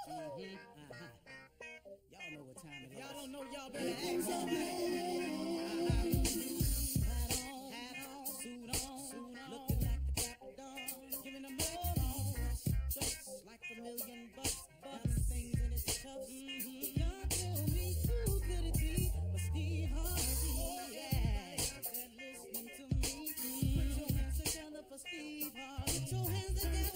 Y'all know what time it is. Y'all don't know, y'all better ask somebody. Hat on, suit on, looking like the Captain, giving them all on. Dressed like $1,000,000, diamond things in its cuffs. Y'all tell me who could it be but Steve Harvey? Oh yeah, they're listening to me. Put your hands together for Steve Harvey. Put your hands together.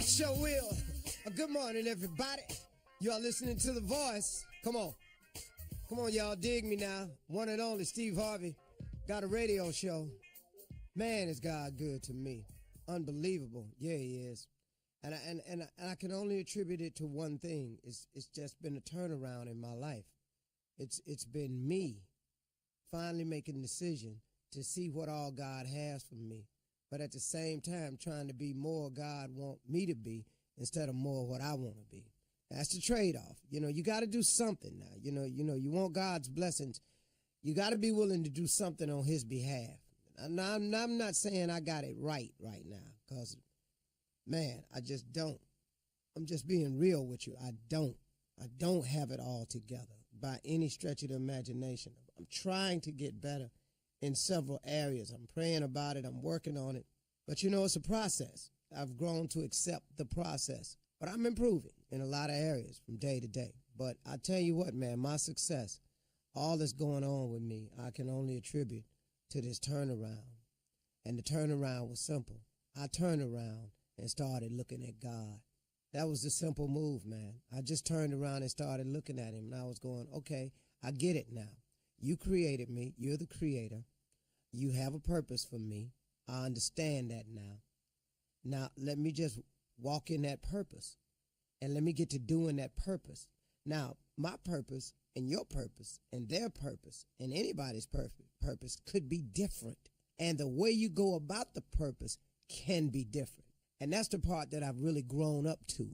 Sure will. Good morning, everybody. Y'all listening to The Voice. Come on. Come on, y'all. Dig me now. One and only Steve Harvey. Got a radio show. Man, is God good to me. Unbelievable. Yeah, he is. And I can only attribute it to one thing. It's just been a turnaround in my life. It's been me finally making a decision to see what all God has for me. But at the same time, trying to be more God want me to be instead of more what I want to be. That's the trade-off. You know, you got to do something now. You know, you want God's blessings. You got to be willing to do something on his behalf. And I'm not saying I got it right now, because, man, I just don't. I'm just being real with you. I don't have it all together by any stretch of the imagination. I'm trying to get better in several areas. I'm praying about it. I'm working on it. But, you know, it's a process. I've grown to accept the process. But I'm improving in a lot of areas from day to day. But I tell you what, man, my success, all that's going on with me, I can only attribute to this turnaround. And the turnaround was simple. I turned around and started looking at God. That was the simple move, man. I just turned around and started looking at him. And I was going, okay, I get it now. You created me. You're the creator. You have a purpose for me. I understand that now. Now, let me just walk in that purpose. And let me get to doing that purpose. Now, my purpose and your purpose and their purpose and anybody's purpose could be different. And the way you go about the purpose can be different. And that's the part that I've really grown up to.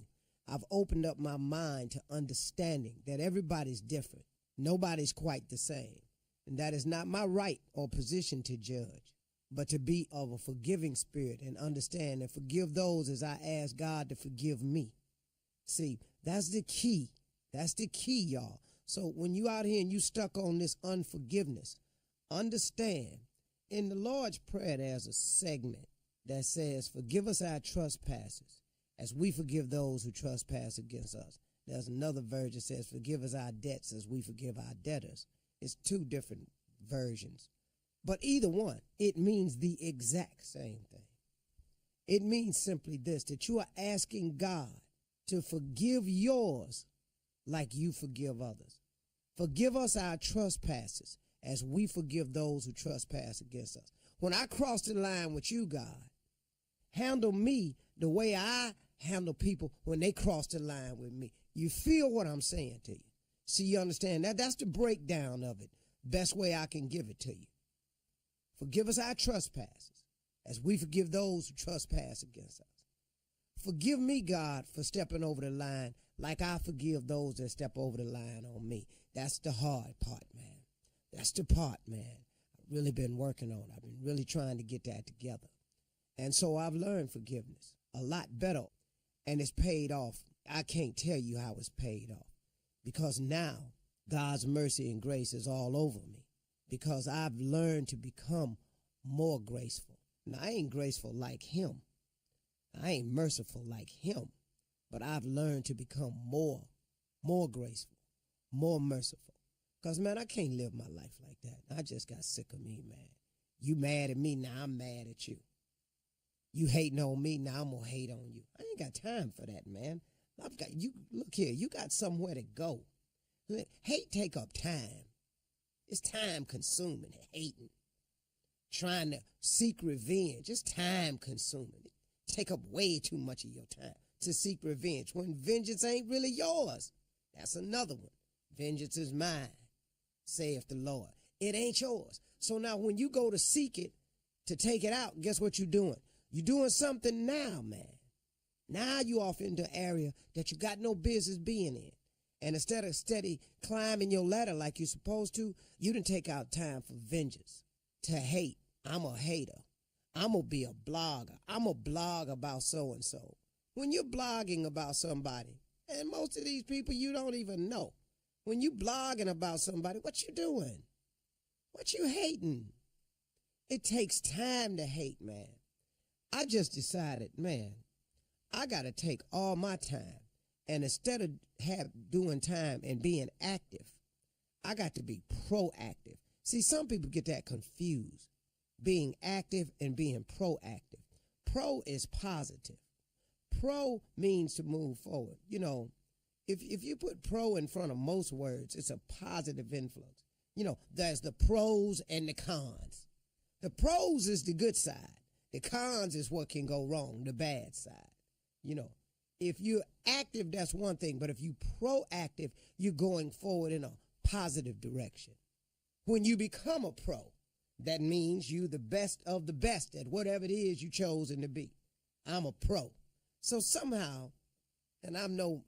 I've opened up my mind to understanding that everybody's different. Nobody's quite the same. And that is not my right or position to judge, but to be of a forgiving spirit and understand and forgive those as I ask God to forgive me. See, that's the key. That's the key, y'all. So when you out here and you stuck on this unforgiveness, understand in the Lord's Prayer there's a segment that says, forgive us our trespasses as we forgive those who trespass against us. There's another version that says, forgive us our debts as we forgive our debtors. It's two different versions. But either one, it means the exact same thing. It means simply this, that you are asking God to forgive yours like you forgive others. Forgive us our trespasses as we forgive those who trespass against us. When I cross the line with you, God, handle me the way I handle people when they cross the line with me. You feel what I'm saying to you. See, you understand that? That's the breakdown of it. Best way I can give it to you. Forgive us our trespasses as we forgive those who trespass against us. Forgive me, God, for stepping over the line like I forgive those that step over the line on me. That's the hard part, man. That's the part, man. I've really been working on. I've been really trying to get that together. And so I've learned forgiveness a lot better, and it's paid off. I can't tell you how it's paid off, because now God's mercy and grace is all over me, because I've learned to become more graceful. Now, I ain't graceful like him. I ain't merciful like him, but I've learned to become more graceful, more merciful. Because, man, I can't live my life like that. I just got sick of me, man. You mad at me, now I'm mad at you. You hating on me, now I'm going to hate on you. I ain't got time for that, man. I've got you. Look here, you got somewhere to go. Hate take up time. It's time consuming, hating. Trying to seek revenge. It's time consuming. It take up way too much of your time to seek revenge when vengeance ain't really yours. That's another one. Vengeance is mine, saith the Lord. It ain't yours. So now when you go to seek it, to take it out, guess what you're doing? You're doing something now, man. Now you off into an area that you got no business being in. And instead of steady climbing your ladder like you're supposed to, you done take out time for vengeance, to hate. I'm a hater. I'm going to be a blogger. I'm going to blog about so-and-so. When you're blogging about somebody, and most of these people you don't even know, when you blogging about somebody, what you doing? What you hating? It takes time to hate, man. I just decided, man, I got to take all my time, and instead of doing time and being active, I got to be proactive. See, some people get that confused, being active and being proactive. Pro is positive. Pro means to move forward. You know, if you put pro in front of most words, it's a positive influence. You know, there's the pros and the cons. The pros is the good side. The cons is what can go wrong, the bad side. You know, if you're active, that's one thing. But if you're proactive, you're going forward in a positive direction. When you become a pro, that means you the best of the best at whatever it is you chosen to be. I'm a pro. So somehow, and I'm no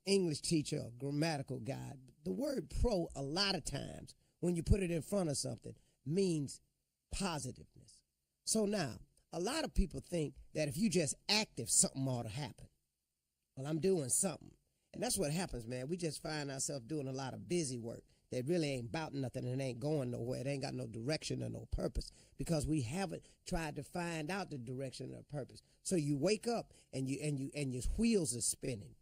English teacher or grammatical guy, the word pro a lot of times, when you put it in front of something, means positiveness. So now, a lot of people think that if you just active, something ought to happen. Well, I'm doing something. And that's what happens, man. We just find ourselves doing a lot of busy work that really ain't about nothing and ain't going nowhere. It ain't got no direction or no purpose because we haven't tried to find out the direction or purpose. So you wake up and your wheels are spinning.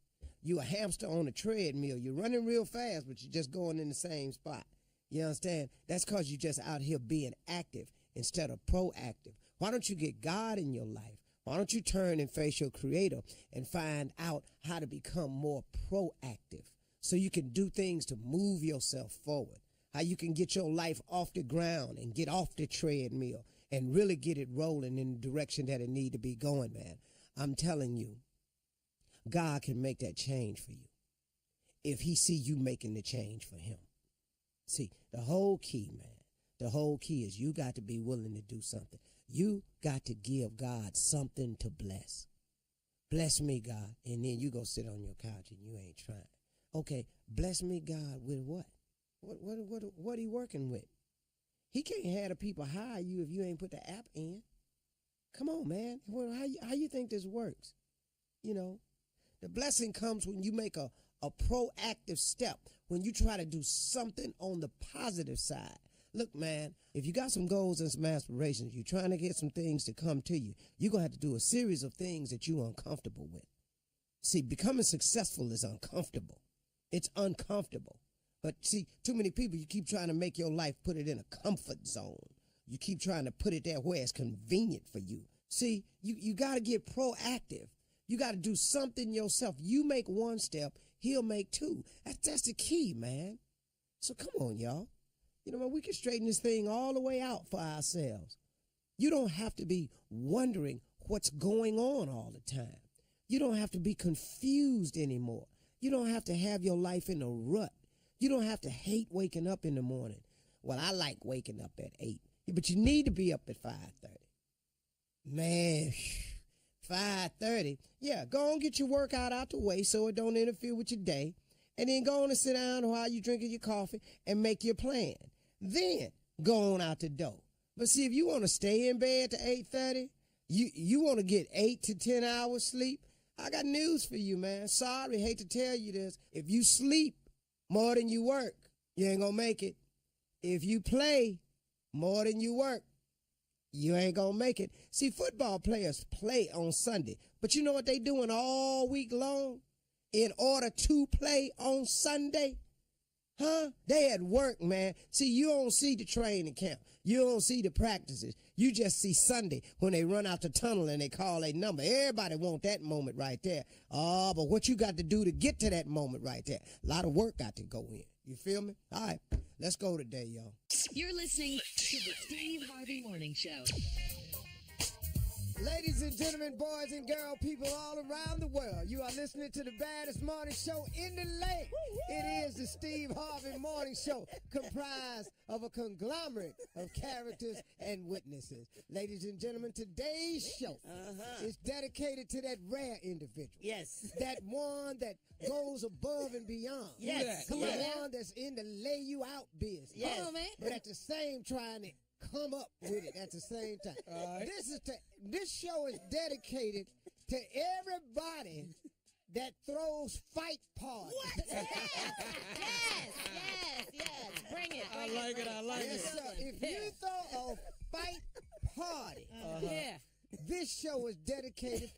You a hamster on a treadmill. You're running real fast, but you're just going in the same spot. You understand? That's because you're just out here being active instead of proactive. Why don't you get God in your life? Why don't you turn and face your Creator and find out how to become more proactive so you can do things to move yourself forward, how you can get your life off the ground and get off the treadmill and really get it rolling in the direction that it need to be going, man. I'm telling you, God can make that change for you if he see you making the change for him. See, the whole key, man, the whole key is you got to be willing to do something. You got to give God something to bless. Bless me, God. And then you go sit on your couch and you ain't trying. Okay, bless me, God, with what? What are you working with? He can't have the people hire you if you ain't put the app in. Come on, man. Well, how you think this works? You know, the blessing comes when you make a proactive step, when you try to do something on the positive side. Look, man, if you got some goals and some aspirations, you're trying to get some things to come to you, you're going to have to do a series of things that you're uncomfortable with. See, becoming successful is uncomfortable. It's uncomfortable. But see, too many people, you keep trying to make your life, put it in a comfort zone. You keep trying to put it there where it's convenient for you. See, you got to get proactive. You got to do something yourself. You make one step, he'll make two. That's the key, man. So come on, y'all. You know, we can straighten this thing all the way out for ourselves. You don't have to be wondering what's going on all the time. You don't have to be confused anymore. You don't have to have your life in a rut. You don't have to hate waking up in the morning. Well, I like waking up at 8, but you need to be up at 5:30. Man, 5:30. Yeah, go on, get your workout out the way so it don't interfere with your day. And then go on and sit down while you drinking your coffee and make your plan. Then go on out the door. But see, if you want to stay in bed to 8:30, you want to get 8 to 10 hours sleep, I got news for you, man. Sorry, hate to tell you this. If you sleep more than you work, you ain't gonna make it. If you play more than you work, you ain't gonna make it. See, football players play on Sunday, but you know what they doing all week long in order to play on Sunday? Huh? They at work, man. See, you don't see the training camp. You don't see the practices. You just see Sunday when they run out the tunnel and they call a number. Everybody want that moment right there. Oh, but what you got to do to get to that moment right there? A lot of work got to go in. You feel me? All right, let's go today, y'all. You're listening to the Steve Harvey Morning Show. Ladies and gentlemen, boys and girls, people all around the world, you are listening to the baddest morning show in the land. It is the Steve Harvey Morning Show, comprised of a conglomerate of characters and witnesses. Ladies and gentlemen, today's show is dedicated to that rare individual. Yes. That one that goes above and beyond. Yes. The Come on. one that's in the lay you out business. Yes. Come on, man. But at the same trying to come up with it at the same time. All right. This show is dedicated to everybody that throws fight parties. Yes. Bring it. I like it. I like Yes, it. sir. If you throw a fight party, Yeah. this show is dedicated.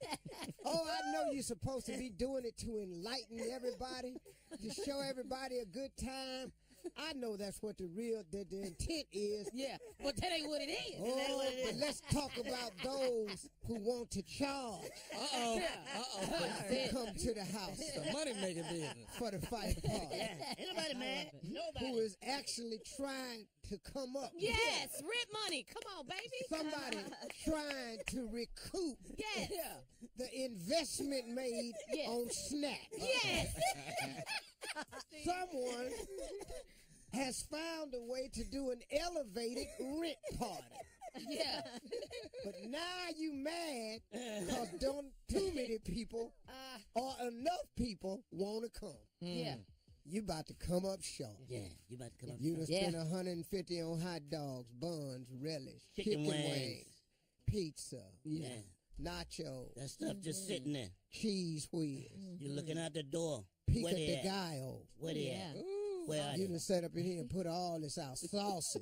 Oh, I know you're supposed to be doing it to enlighten everybody, to show everybody a good time. I know that's what the intent is. Yeah. But that ain't what it is. Oh, but let's talk about those who want to charge Uh-oh. to come to the house The money-making business. for the fight party. Ain't nobody mad. Nobody. Who is actually trying to come up. Yes. Rent money. Come on, baby. Somebody trying to recoup Yes. the investment made Yes. on snacks. Yes. Someone has found a way to do an elevated rent party. Yeah. But now you mad because don't too many people or enough people want to come. Yeah. You about to come up short. Yeah, you about to come up. You done Yeah. spent $150 on hot dogs, buns, relish, Chicken wings. pizza, Yeah. nachos, That stuff just sitting there. cheese wheels, You're looking out the door. pico Where they de at? gallo. Where they Yeah. at? Ooh. Where are You they? done set up in here and put all this out. Sauces.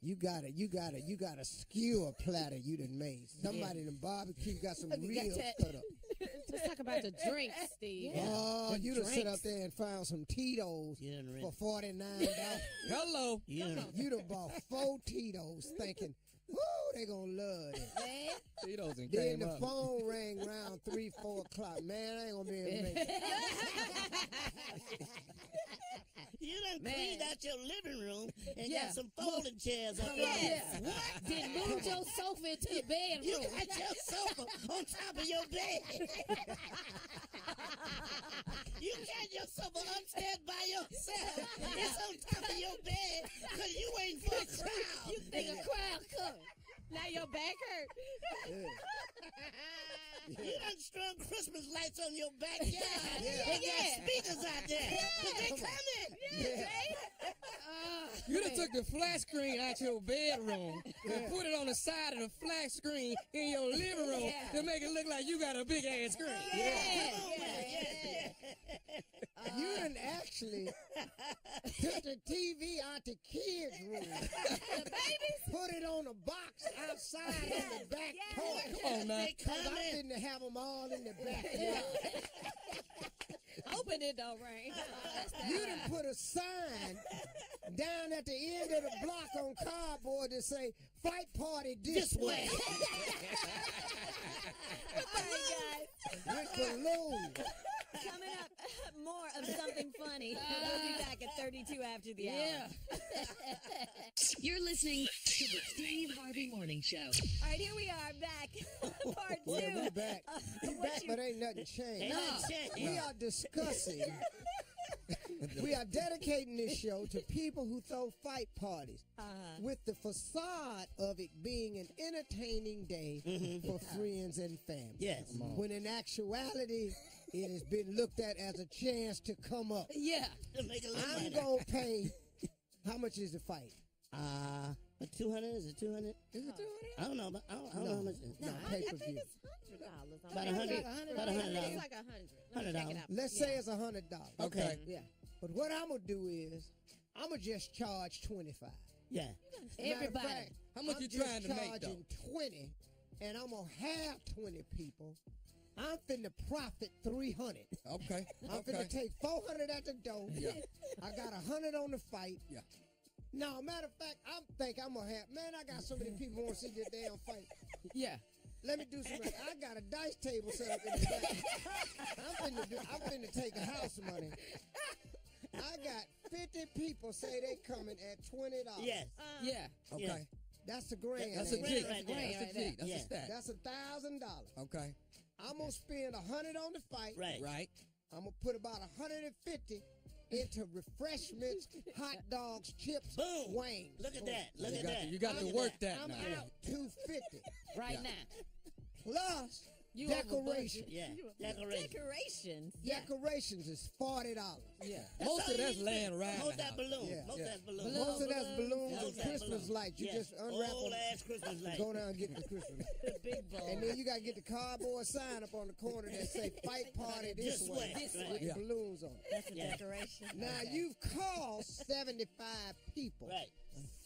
You got a skewer platter you done made. Somebody done barbecue got some ribs that. cut up. Let's talk about the drinks, Steve. Oh, you done sit drinks. up there and found some Tito's You done for rent. $49. Hello. You done, You done bought 4 Tito's thinking, woo, they gonna love it. Man. Tito's and Then came the up. phone rang around 3, 4 o'clock. Man, I ain't gonna be able to make it. you done Man. cleaned out your living room and Yeah. got some folding chairs up Yes. there. What? Then move your sofa into the You bedroom. got your sofa on top of your bed. You got your sofa upstairs by yourself. It's on top of your bed because you waiting for a crowd. You think a crowd coming. Now your back hurt. You done strung Christmas lights on your backyard. Yeah. They got speakers out there. But they coming. You done took the flat screen out your bedroom and put it on the side of the flat screen in your living room to make it look like you got a big ass screen. You done actually took the TV out the kids' room. The babies. Put it on a box outside on the back porch. Come on now. They Because I coming. didn't have them all in the backyard. Hoping it don't rain. You done put a sign down at the end of the block on cardboard that say, fight party this way. Goodbye, With balloons. guys. Coming up, more of something funny. We'll be back at 32 after the hour. Yeah. You're listening to the Steve Harvey Morning Show. All right, here we are back. Part 2. Yeah, we back. We what back, you- but ain't nothing changed. Ain't nothing changed. We are discussing We are dedicating this show to people who throw fight parties with the facade of it being an entertaining day for friends and family. Yes. When in actuality, it has been looked at as a chance to come up. Yeah. To make a little I'm money. going to pay, how much is the fight? 200? Is it 200? Is it 200? I don't know. But I don't know how much. No, I pay-per-view. think it's $100. About 100. About $100. It's like 100. $100. Let's say it's $100. Okay. Yeah. But what I'm going to do is, I'm going to just charge 25. Yeah. Everybody. How much I'm you just trying to make, though? charging 20, and I'm going to have 20 people. I'm finna profit 300. Okay. I'm finna take 400 at the door. Yeah. I got 100 on the fight. Yeah. No, matter of fact, I think I'm gonna have. Man, I got so many people want to see this damn fight. Yeah. Let me do some. I got a dice table set up in the back. I'm finna take a house money. I got 50 people say they coming at $20. Yes. Yeah. Okay. Yeah. That's a grand. That's a ain't G. it? Right there. That's a G. That's Yeah. a stat. That's $1,000. Okay. I'm gonna spend 100 on the fight. Right. Right. I'm gonna put about 150 into refreshments, hot dogs, chips, Boom. wings. Look at that. Look You at got that. to, you got to Look at work that. that I'm now. out 250 Right Yeah. now. plus You decoration. Yeah. Decoration. Decorations. Decorations is $40. Yeah. That's Most all of that's you laying spend. around. Most the that house. balloon. Yeah. Most Yeah. that balloon. Most of that's balloons Most and that Christmas balloon. lights. You Yeah. just unwrap Old them, ass Christmas lights. go down and get the Christmas. The big ball. And then you got to get the cardboard sign up on the corner that say fight party this This way. way. This Right. way. With Yeah. the balloons on it. That's a Yeah. decoration. Now, Okay. you've called 75 people. Right.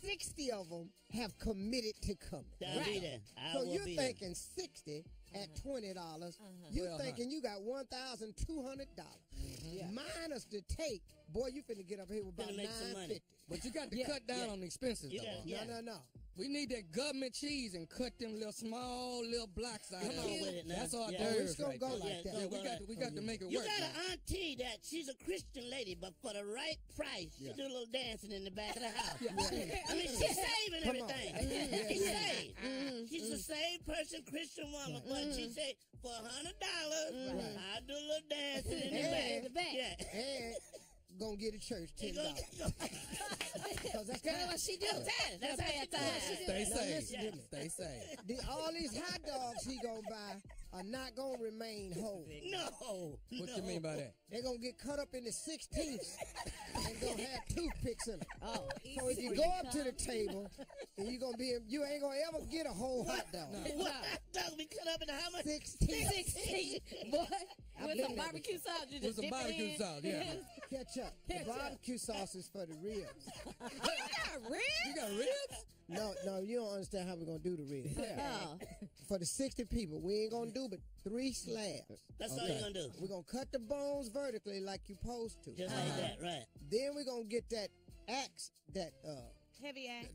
60 of them have committed to coming. I'll be there. I So will you're be thinking 60 at $20. You're Well, thinking you got $1,200. Minus the take. Boy, you finna get up here with about Finna make some money. $950. But you got to Yeah. cut down Yeah. on the expenses, You though. got- huh? yeah. No. We need that government cheese and cut them little small little blocks out. Come of on it. with it now. That's our Yeah. Oh, nerves it's gonna right go there. like Yeah, that. Yeah, go we got to make it You work. got now. an auntie that she's a Christian lady, but for the right price, she Yeah. do a little dancing in the back of the house. Yeah. I mean, she's saving Come on. everything. She's saved. Mm-hmm. She's a saved person, Christian woman, but she say for $100, I do a little dancing in the back. In the back. Yeah. And gonna get a church He $10. gonna- Because that's That's what she do. That's how she do it. Stay Now safe. listen to me. Stay safe. All these hot dogs he gonna buy are not gonna remain whole. No. What you mean by that? They're gonna get cut up into 16ths and gonna have toothpicks in them. Oh, So if you go up to the table and you ain't gonna ever get a whole hot dog. What hot dog be cut up into how much? 16. 16. Boy, with some barbecue sauce, you With just some dip barbecue it in. sauce, yeah. Ketchup. The barbecue sauce is for the ribs. You got ribs? No, you don't understand how we're gonna do the ribs. Oh, For the 60 people, we ain't gonna do but 3 slabs. That's all you're gonna do. We're gonna cut the bones vertically like you supposed to. Just like that, right? Then we're gonna get that axe, that heavy ass.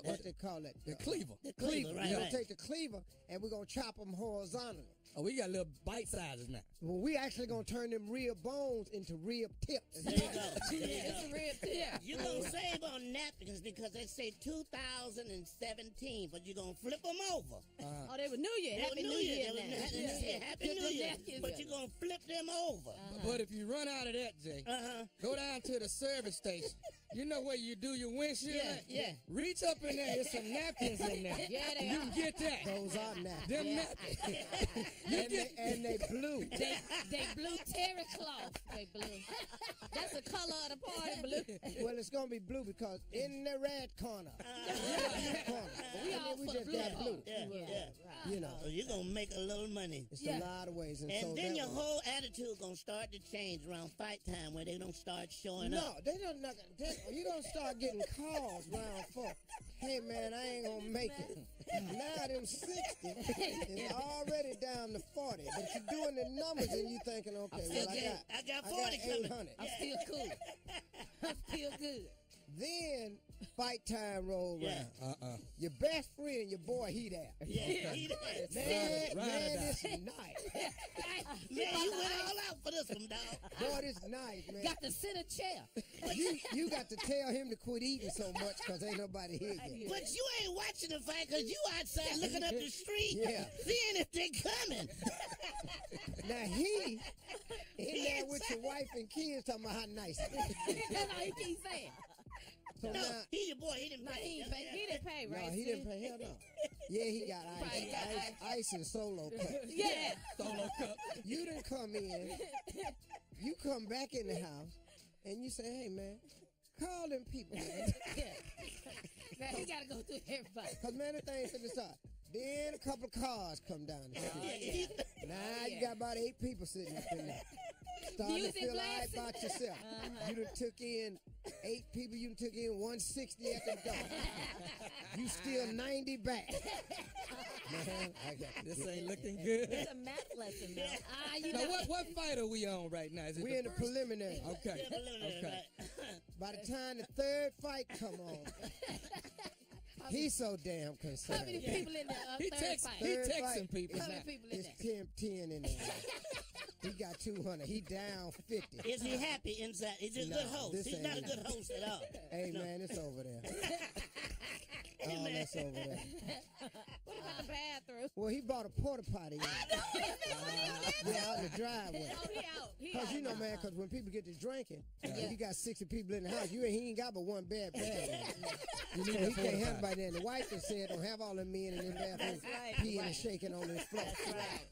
what they call that? The cleaver. The cleaver, right, We're gonna right. take the cleaver and we're gonna chop them horizontally. Oh, we got little bite sizes now. Well, we actually gonna turn them rib bones into rib tips. There you go. There you It's go. a real tip. You're going to save on napkins because they say 2017, but you're going to flip them over. Oh, they were New Year. They Happy were New Year They were now. They say Happy Flip New them Year. napkins But up. you're going to flip them over. But if you run out of that, Jay, go down to the service station. You know where you do your windshield? Yeah, at? yeah. Reach up in there. There's some napkins in there. Yeah, they You are. can get that. Those are napkins. Them napkins. And they blue. They blue terry cloth. They blue. That's the color of the party, blue. Well, it's gonna be blue because in the red corner. We all we for just the blue. got blue. Yeah, yeah. You know, So you're going to make a little money. it's a lot of ways. And so And then that your way- whole attitude going to start to change around fight time where they don't start showing No, up. they don't. You gonna start getting calls round 4. Hey man, I ain't gonna make it. Now them 60 is already down to 40. But you're doing the numbers and you thinking, okay, well I got 40 coming. 800. I'm still cool. I'm still good. Then fight time roll Yeah. around. Your best friend, your boy, he there. Yeah, he there. Man, this is nice. Man, you went all out for this one, dog. Boy, this nice, man. Got to sit a chair. You got to tell him to quit eating so much because ain't nobody here yet. But you ain't watching the fight because you outside looking up the street, Yeah. seeing if they coming. Now he in there with your wife and kids talking about how nice. That's all he keeps saying. So No, now, he your boy. He didn't No, pay. he didn't pay, no, right? he didn't pay. Hell no. Yeah, he got ice and solo cup. Yeah. Solo cup. You didn't come in. You come back in the house and you say, hey, man, call them people, man. Now he got to go through everybody. Because, man, the thing's in the start. Then a couple of cars come down the street. Now you got about 8 people sitting up in there. Starting to Music feel all right blasting. about yourself. You done took in 8 people. You done took in 160 at the door. You still 90 back. Man, I got This ain't looking good. It's a math lesson, though. Now, what fight are we on right now? Is it we in the first? preliminary. Okay. Okay. By the time the 3rd fight come on, he's so damn How concerned. many people in the He third texting fight? people. How many people in It's there? 10 in there. He got 200. He down 50. Is he happy inside? Is he a No, good host? this He's ain't not a it. good host at all. Hey, man, it's over there. Oh, that's over there. What about the bathroom? Well, he bought a porta potty. Yeah, out in the driveway. Oh, he out. Because, you know, man, because when people get to drinking, if you got 60 people in the house, he ain't got but one bad bag. So he can't have anybody there. The wife has said, don't have all them men in the bathroom right, peeing and shaking on this floor.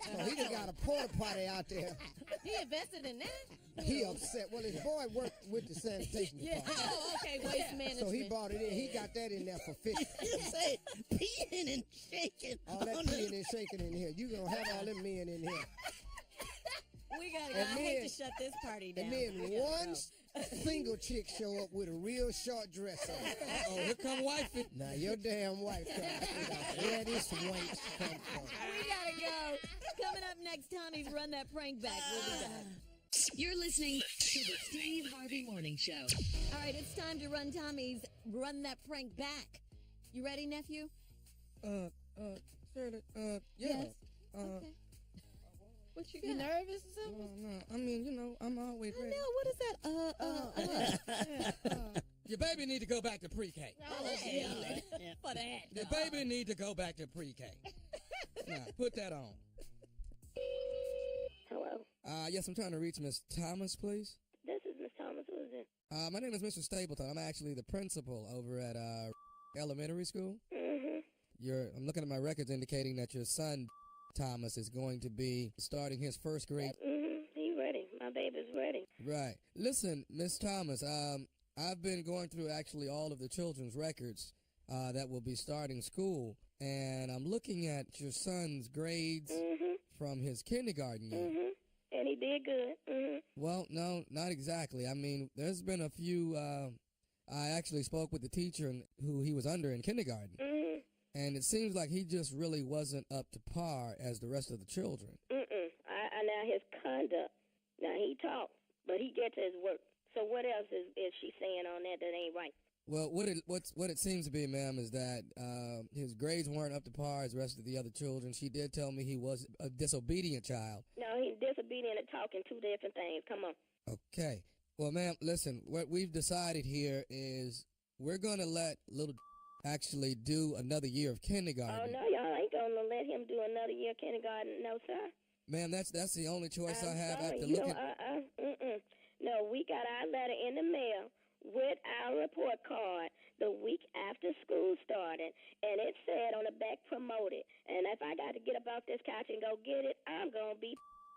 So he done got a porta potty out there. He invested in that? He upset. Well, his boy worked with the sanitation department. Oh, okay. Waste management. So he bought it in. He got that in there for 50. You say peeing and shaking. All that on the- peeing and shaking in here. You gonna have all them men in here. We gotta go. And I hate then- to shut this party down. And then We gotta one go. single chick show up with a real short dress on. Oh, here come wifey. Now your damn wife where this wench come from? We gotta go. Coming up next, Tommy's Run That Prank Back. We'll be back. You're listening to the Steve Harvey Morning Show. All right, it's time to run Tommy's Run That Prank Back. You ready, nephew? Shirley, yeah. Yes. Okay. What you got? You nervous or something? No, I mean, you know, I'm always ready. No, what is that? Your baby need to go back to pre-K. For that. Your baby need to go back to pre-K. Now, put that on. Hello, Yes, I'm trying to reach Miss Thomas, please. this is Miss Thomas. Who is this? My name is Mr. Stapleton. I'm actually the principal over at elementary school. Mm-hmm. I'm looking at my records indicating that your son, Thomas, is going to be starting his first grade. Mm-hmm. He ready. My baby's ready. Right. Listen, Miss Thomas, I've been going through actually all of the children's records that will be starting school, and I'm looking at your son's grades Mm-hmm. from his kindergarten year. Mm-hmm. And he did good. Mm-hmm. Well, no, not exactly. I mean, there's been a few. I actually spoke with the teacher who he was under in kindergarten, Mm-hmm. and it seems like he just really wasn't up to par as the rest of the children. Mm-mm. Now his conduct. Now he talks, but he gets his work. So what else is she saying on that ain't right? Well, what it seems to be, ma'am, is that his grades weren't up to par as the rest of the other children. She did tell me he was a disobedient child. No, he's disobedient and talking two different things. Come on. Okay. Well, ma'am, listen, what we've decided here is we're going to let little actually do another year of kindergarten. Oh, no, y'all ain't going to let him do another year of kindergarten. No, sir. Ma'am, that's the only choice I have sorry. after You looking. know, No, we got our letter in the mail with our report card the week after school started, and it said on the back promoted. And if I got to get up off this couch and go get it, I'm going to be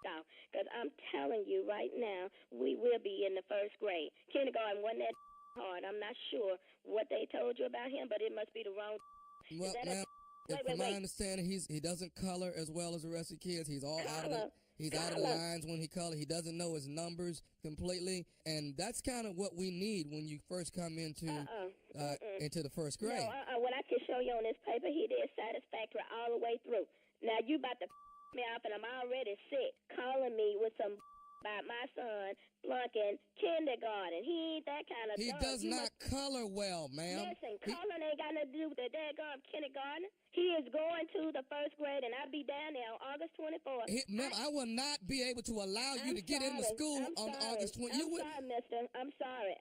out. Because I'm telling you right now, we will be in the first grade. Kindergarten wasn't that hard. I'm not sure what they told you about him, but it must be the wrong. Well, that ma'am, from my understanding, he doesn't color as well as the rest of the kids. He's all out of the. He's out of the lines when he colors. He doesn't know his numbers completely, and that's kind of what we need when you first come into the first grade. No, what I can show you on this paper, he did satisfactory all the way through. Now you about to me off, and I'm already sick calling me with some about my son flunking kindergarten. He ain't that kind of He dog. does not color well, ma'am. Listen, coloring ain't got nothing to do with the daggone kindergarten. He is going to the first grade, and I'll be down there on August 24th. Ma'am, I will not be able to allow you to get into school on August 20th. I'm sorry, mister. I'm sorry.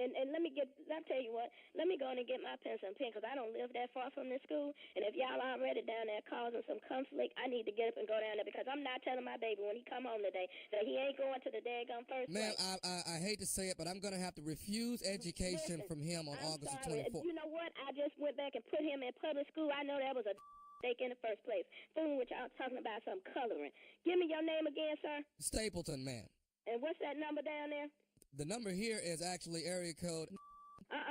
And I'll tell you what, let me go in and get my pencil and pen, because I don't live that far from this school. And if y'all already down there causing some conflict, I need to get up and go down there, because I'm not telling my baby when he come home today that he ain't going to the daggone first grade. Ma'am, I hate to say it, but I'm going to have to refuse education from him on August 24th. You know what? I just went back and put him in public school. I know that was a mistake in the first place. Fooling with y'all talking about some coloring. Give me your name again, sir. Stapleton, ma'am. And what's that number down there? The number here is actually area code.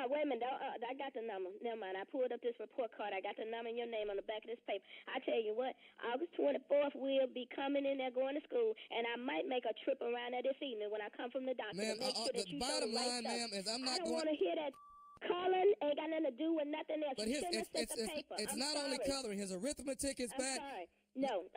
Wait a minute. I got the number. Never mind. I pulled up this report card. I got the number and your name on the back of this paper. I tell you what, August 24th, we'll be coming in there going to school, and I might make a trip around there this evening when I come from the doctor. Ma'am, the bottom line, ma'am, is I'm not going... I don't want to hear that. Coloring ain't got nothing to do with nothing else. But it's not only coloring. His arithmetic is bad. Sorry. No,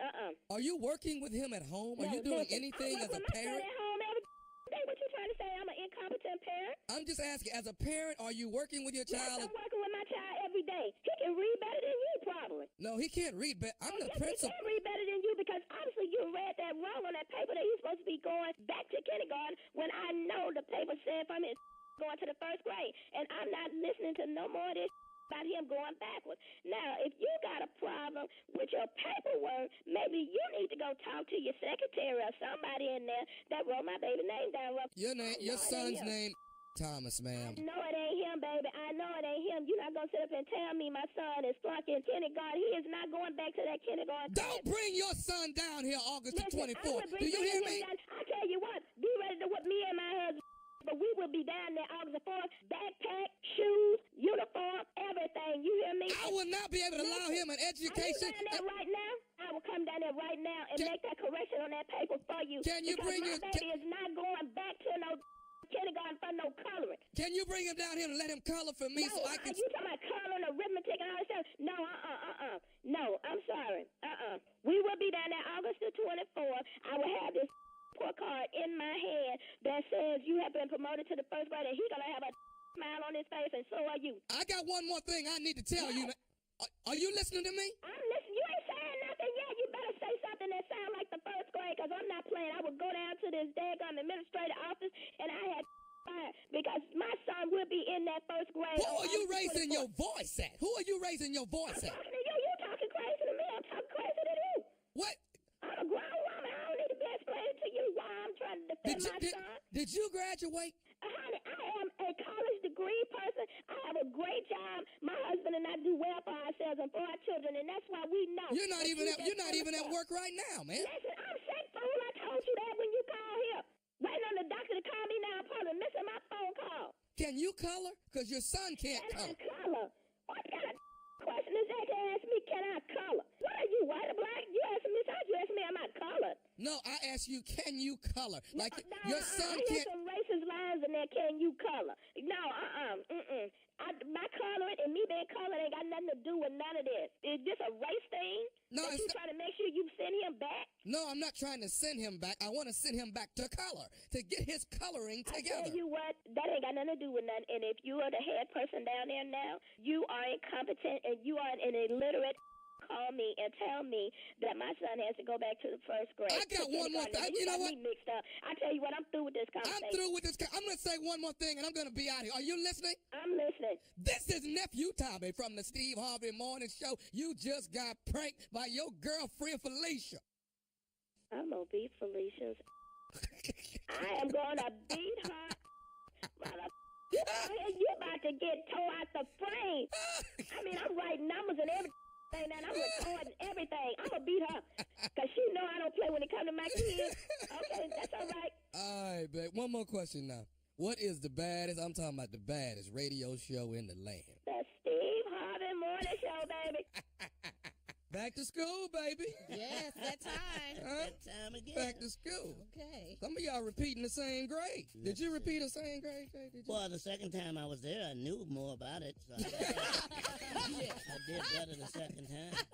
Are you working with him at home? Are you doing anything as a parent? At home every day. What you trying to say? I'm an incompetent parent? I'm just asking, as a parent, are you working with your child? Yes, I'm working with my child every day. He can read better than you, probably. No, he can't read better. I'm the principal. He can read better than you, because obviously you read that wrong on that paper that he's supposed to be going back to kindergarten, when I know the paper said from his going to the first grade. And I'm not listening to no more of this about him going backwards. Now, if you got a problem with your paperwork, maybe you need to go talk to your secretary or somebody in there that wrote my baby name down. Your son's name, Thomas, ma'am. I know it ain't him, baby. I know it ain't him. You're not going to sit up and tell me my son is flunking kindergarten. He is not going back to that kindergarten. Don't bring your son down here August the 24th. Do you hear me? I tell you what, be ready to whip me and my husband. But we will be down there August the 4th. Backpack, shoes, uniform, everything. You hear me? I will not be able to allow him an education. Are you down there right now? I will come down there right now and make that correction on that paper for you. Can you bring my baby is not going back to no kindergarten for no coloring. Can you bring him down here and let him color for me so I can... You talking about coloring, arithmetic, and all that stuff? No, No, I'm sorry. We will be down there August the 24th. I will have this report card in my hand that says you have been promoted to the first grade, and he's going to have a smile on his face, and so are you. I got one more thing I need to tell you. Are you listening to me? I'm listening. You ain't saying nothing yet. You better say something that sounds like the first grade, because I'm not playing. I would go down to this daggone administrative office, and I had fired, because my son will be in that first grade. Who are you raising your voice at? Who are you raising your voice at? I'm talking to you. You talking crazy to me. I'm talking crazy to you. What? I'm a grown woman. I don't need to be explaining to you why I'm trying to defend my son. Did you graduate? Honey, I am a college degree person. I have a great job. My husband and I do well for ourselves and for our children, and that's why we know. You're not even at work right now, man. Listen, I'm sick, fool. I told you that when you called here. Waiting on the doctor to call me now. I'm probably missing my phone call. Can you color? Because your son can't color. What kind of question is that to ask me, can I color? What are you, white or black? You ask me, you ask me, am I colored? No, I asked you, can you color? Like, your son I can't... some racist lines in there, can you color? No, my coloring and me being colored ain't got nothing to do with none of this. Is this a race thing? No, you trying to make sure you send him back? No, I'm not trying to send him back. I want to send him back to color, to get his coloring together. I tell you what, that ain't got nothing to do with nothing. And if you are the head person down there now, you are incompetent and you are an illiterate. Call me and tell me that my son has to go back to the first grade. I got one more thing. You know what? Mixed up. I tell you what, I'm through with this conversation. I'm through with this. I'm going to say one more thing, and I'm going to be out here. Are you listening? I'm listening. This is Nephew Tommy from the Steve Harvey Morning Show. You just got pranked by your girlfriend, Felicia. I'm going to beat Felicia's. I am going to beat her. You about to get tore out the frame. I mean, I'm writing numbers and everything. And I'm recording everything. I'm going to beat her. Because she know I don't play when it comes to my kids. Okay, that's all right. All right, babe. One more question now. What is the baddest, I'm talking about the baddest radio show in the land? The Steve Harvey Morning Show, baby. Back to school, baby. Yes, that time. That time again. Back to school. Okay. Some of y'all repeating the same grade. Did you repeat the same grade, Jay? Well, the second time I was there, I knew more about it. So I did better the second time.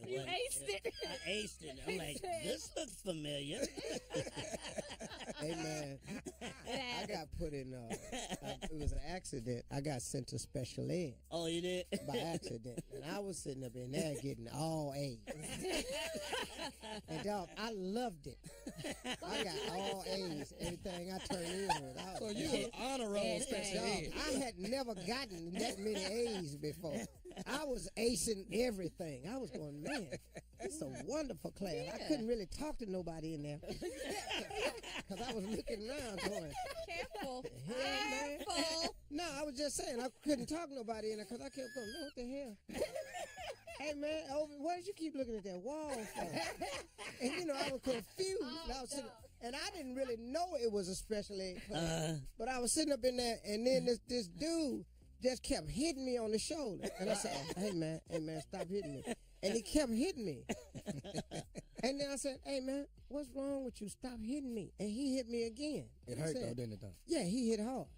You aced it. I aced it. I'm like, this looks familiar. Hey, man, I got put in, it was an accident. I got sent to special ed. Oh, you did? By accident. And I was sitting up in there getting all A's. And dog, I loved it. I got all A's, everything I turned in with. So you were honor roll special ed. I had never gotten that many A's before. I was acing everything. I was going, man, it's a wonderful class. I couldn't really talk to nobody in there. Because I was looking around going, Careful. Careful. No, I was just saying, I couldn't talk to nobody in there because I kept going, man, what the hell? Hey, man, why did you keep looking at that wall for? And, you know, I was confused. And I didn't really know it was a special ed class. But I was sitting up in there, and then this dude just kept hitting me on the shoulder. And I said, hey, man, stop hitting me. And he kept hitting me. And then I said, hey, man, what's wrong with you? Stop hitting me. And he hit me again. It hurt, though, didn't it, though? Yeah, he hit hard.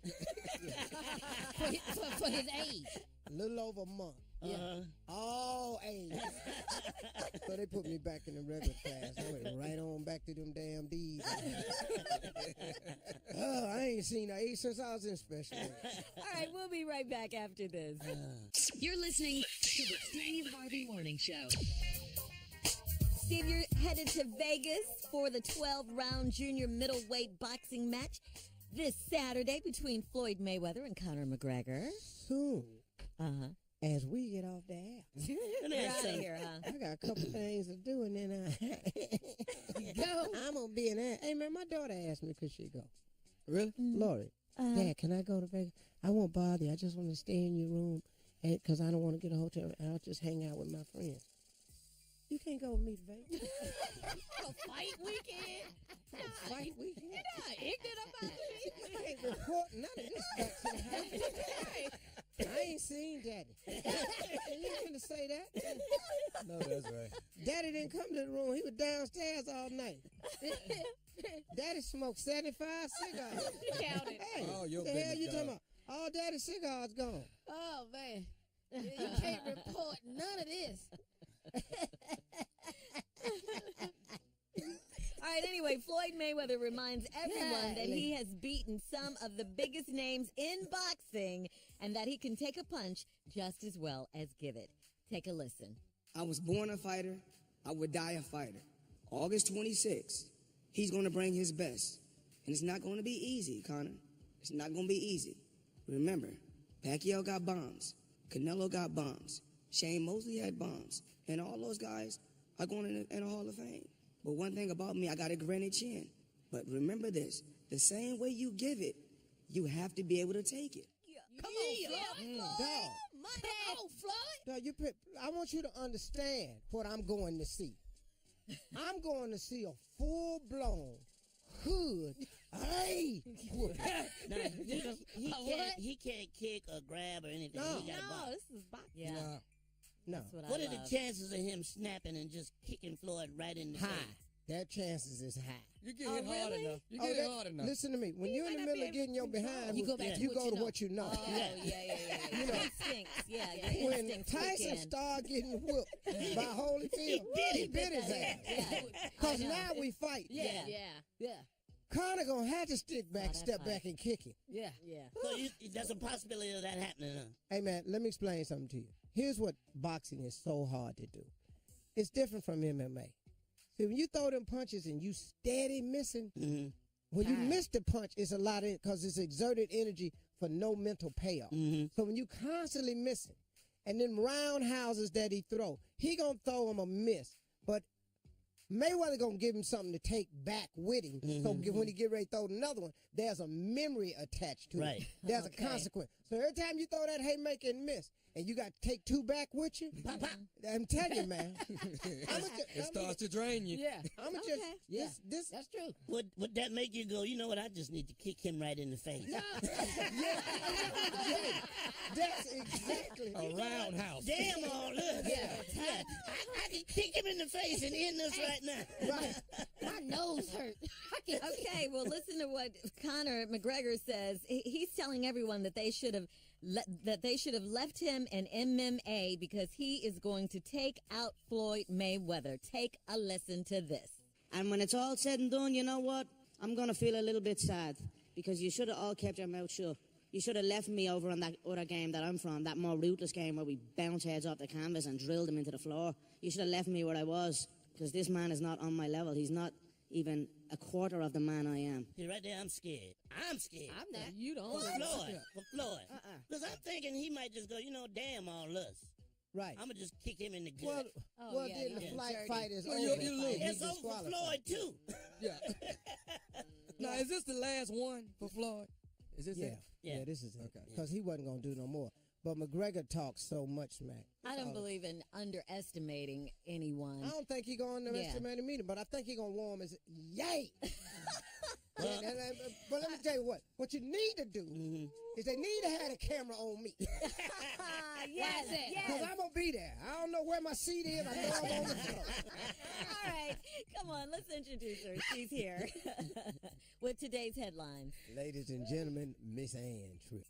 For his age. A little over a month. Yeah. All A's. So they put me back in the regular class. I went right on back to them damn D's. I ain't seen an A since I was in special ed. All right, we'll be right back after this. You're listening to the Steve Harvey Morning Show. Steve, you're headed to Vegas for the 12-round junior middleweight boxing match this Saturday between Floyd Mayweather and Conor McGregor. Soon. Uh-huh. As we get off the air. You're out of here, huh? I got a couple things to do, and then I'm going to be in there. Hey, man, my daughter asked me, could she go? Really? Lori, Dad, can I go to Vegas? I won't bother you. I just want to stay in your room because I don't want to get a hotel. I'll just hang out with my friends. You can't go with me to Vegas. Fight weekend. Fight weekend? You're not ignorant about it. I ain't reporting none of this back to the house. I ain't seen Daddy. You gonna say that? No, that's right. Daddy didn't come to the room. He was downstairs all night. Daddy smoked 75 cigars. Counted. Hey, Oh, your the hell business, you talking dog. about? All Daddy's cigars gone. Oh, man. You can't report none of this. All right, anyway, Floyd Mayweather reminds everyone that he has beaten some of the biggest names in boxing and that he can take a punch just as well as give it. Take a listen. I was born a fighter. I would die a fighter. August 26th, he's going to bring his best. And it's not going to be easy, Connor. It's not going to be easy. Remember, Pacquiao got bombs. Canelo got bombs. Shane Mosley had bombs. And all those guys are going in the Hall of Fame. But one thing about me, I got a granny chin. But remember this, the same way you give it, you have to be able to take it. Come on, Floyd. Dog. Come on, Floyd. Dog, I want you to understand what I'm going to see. I'm going to see a full-blown hood. Hey! Now, he can't kick or grab or anything. No. He got a box. This is boxing. Yeah. No. That's what What I are love. the chances of him snapping and just kicking Floyd right in the High. face? That chances is high. You get hit hard really? enough. You get hit hard enough. Listen to me. When you're in the middle of getting your behind, You go back to you what go you to know. what you know. Oh, yeah. You know, Instincts. Yeah, your when instincts kick Tyson in. started getting whooped by Holyfield, he bit his ass. Yeah. Because now we fight. Yeah. Conor gonna have to stick back, that step fight. back, and kick him. Yeah. So there's a possibility of that happening, huh? Hey man, let me explain something to you. Here's what boxing is so hard to do. It's different from MMA. See, when you throw them punches and you steady missing, when you miss the punch, it's a lot because it's exerted energy for no mental payoff. So when you constantly missing, and then roundhouses that he throw, he gonna throw him a miss, but Mayweather gonna give him something to take back with him. So when he get ready to throw another one, there's a memory attached to it. There's a consequence. So every time you throw that haymaker and miss, and you got to take two back with you, I'm telling you, man. It starts to drain you. Yeah. I'm just this. That's true. Would that make you go, you know what, I just need to kick him right in the face? That's exactly A roundhouse. Damn all look. I can kick him in the face and end this right now. right. My nose hurt. Okay, well, listen to what Conor McGregor says. He's telling everyone that they should have that they should have left him in MMA because he is going to take out Floyd Mayweather. Take a listen to this. And when it's all said and done, you know what? I'm going to feel a little bit sad because you should have all kept your mouth shut. You should have left me over on that other game that I'm from, that more ruthless game where we bounce heads off the canvas and drill them into the floor. You should have left me where I was because this man is not on my level. He's not even a quarter of the man I am. Yeah, right there, I'm scared. I'm scared. I'm not. You don't. For Floyd. For Floyd. Because I'm thinking he might just go, damn all us. Right. I'm going to just kick him in the gut. Well, then the fight is over. you lose. It's over for Floyd, too. Yeah. Now, is this the last one for Floyd? Is this it? Yeah, this is it. Okay. Because he wasn't going to do no more. But McGregor talks so much, man. I don't believe in underestimating anyone. I don't think he's going to underestimate him either, but I think he's going to warm his yay. But let me tell you what you need to do is they need to have a camera on me. Yes. Because I'm going to be there. I don't know where my seat is. I know I'm on the floor. All right. Come on, let's introduce her. She's here with today's headlines. Ladies and gentlemen, Miss Ann Tripp.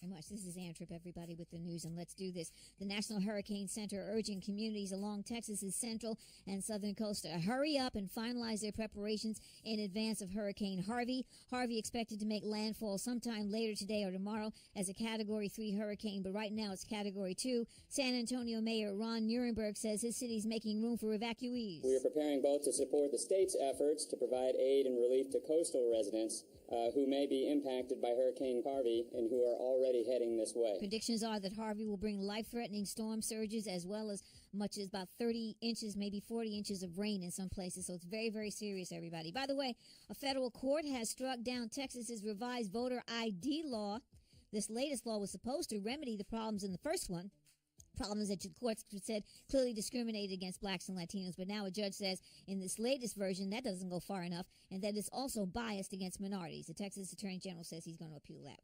Very much. This is Ann Tripp, everybody, with the news, and let's do this. The National Hurricane Center urging communities along Texas's central and southern coast to hurry up and finalize their preparations in advance of Hurricane Harvey. Harvey expected to make landfall sometime later today or tomorrow as a Category 3 hurricane, but right now it's Category 2. San Antonio Mayor Ron Nirenberg says his city's making room for evacuees. We are preparing both to support the state's efforts to provide aid and relief to coastal residents who may be impacted by Hurricane Harvey and who are already heading this way. Predictions are that Harvey will bring life-threatening storm surges as well as much as about 30 inches, maybe 40 inches of rain in some places. So it's very, very serious, everybody. By the way, a federal court has struck down Texas's revised voter ID law. This latest law was supposed to remedy the problems in the first one. Problems that the courts said clearly discriminated against blacks and Latinos, but now a judge says in this latest version that doesn't go far enough and that it's also biased against minorities. The Texas Attorney General says he's going to appeal that.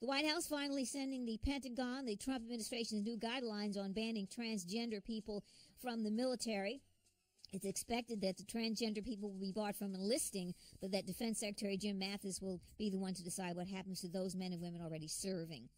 The White House finally sending the Pentagon the Trump administration's new guidelines on banning transgender people from the military. It's expected that the transgender people will be barred from enlisting, but that Defense Secretary Jim Mathis will be the one to decide what happens to those men and women already serving.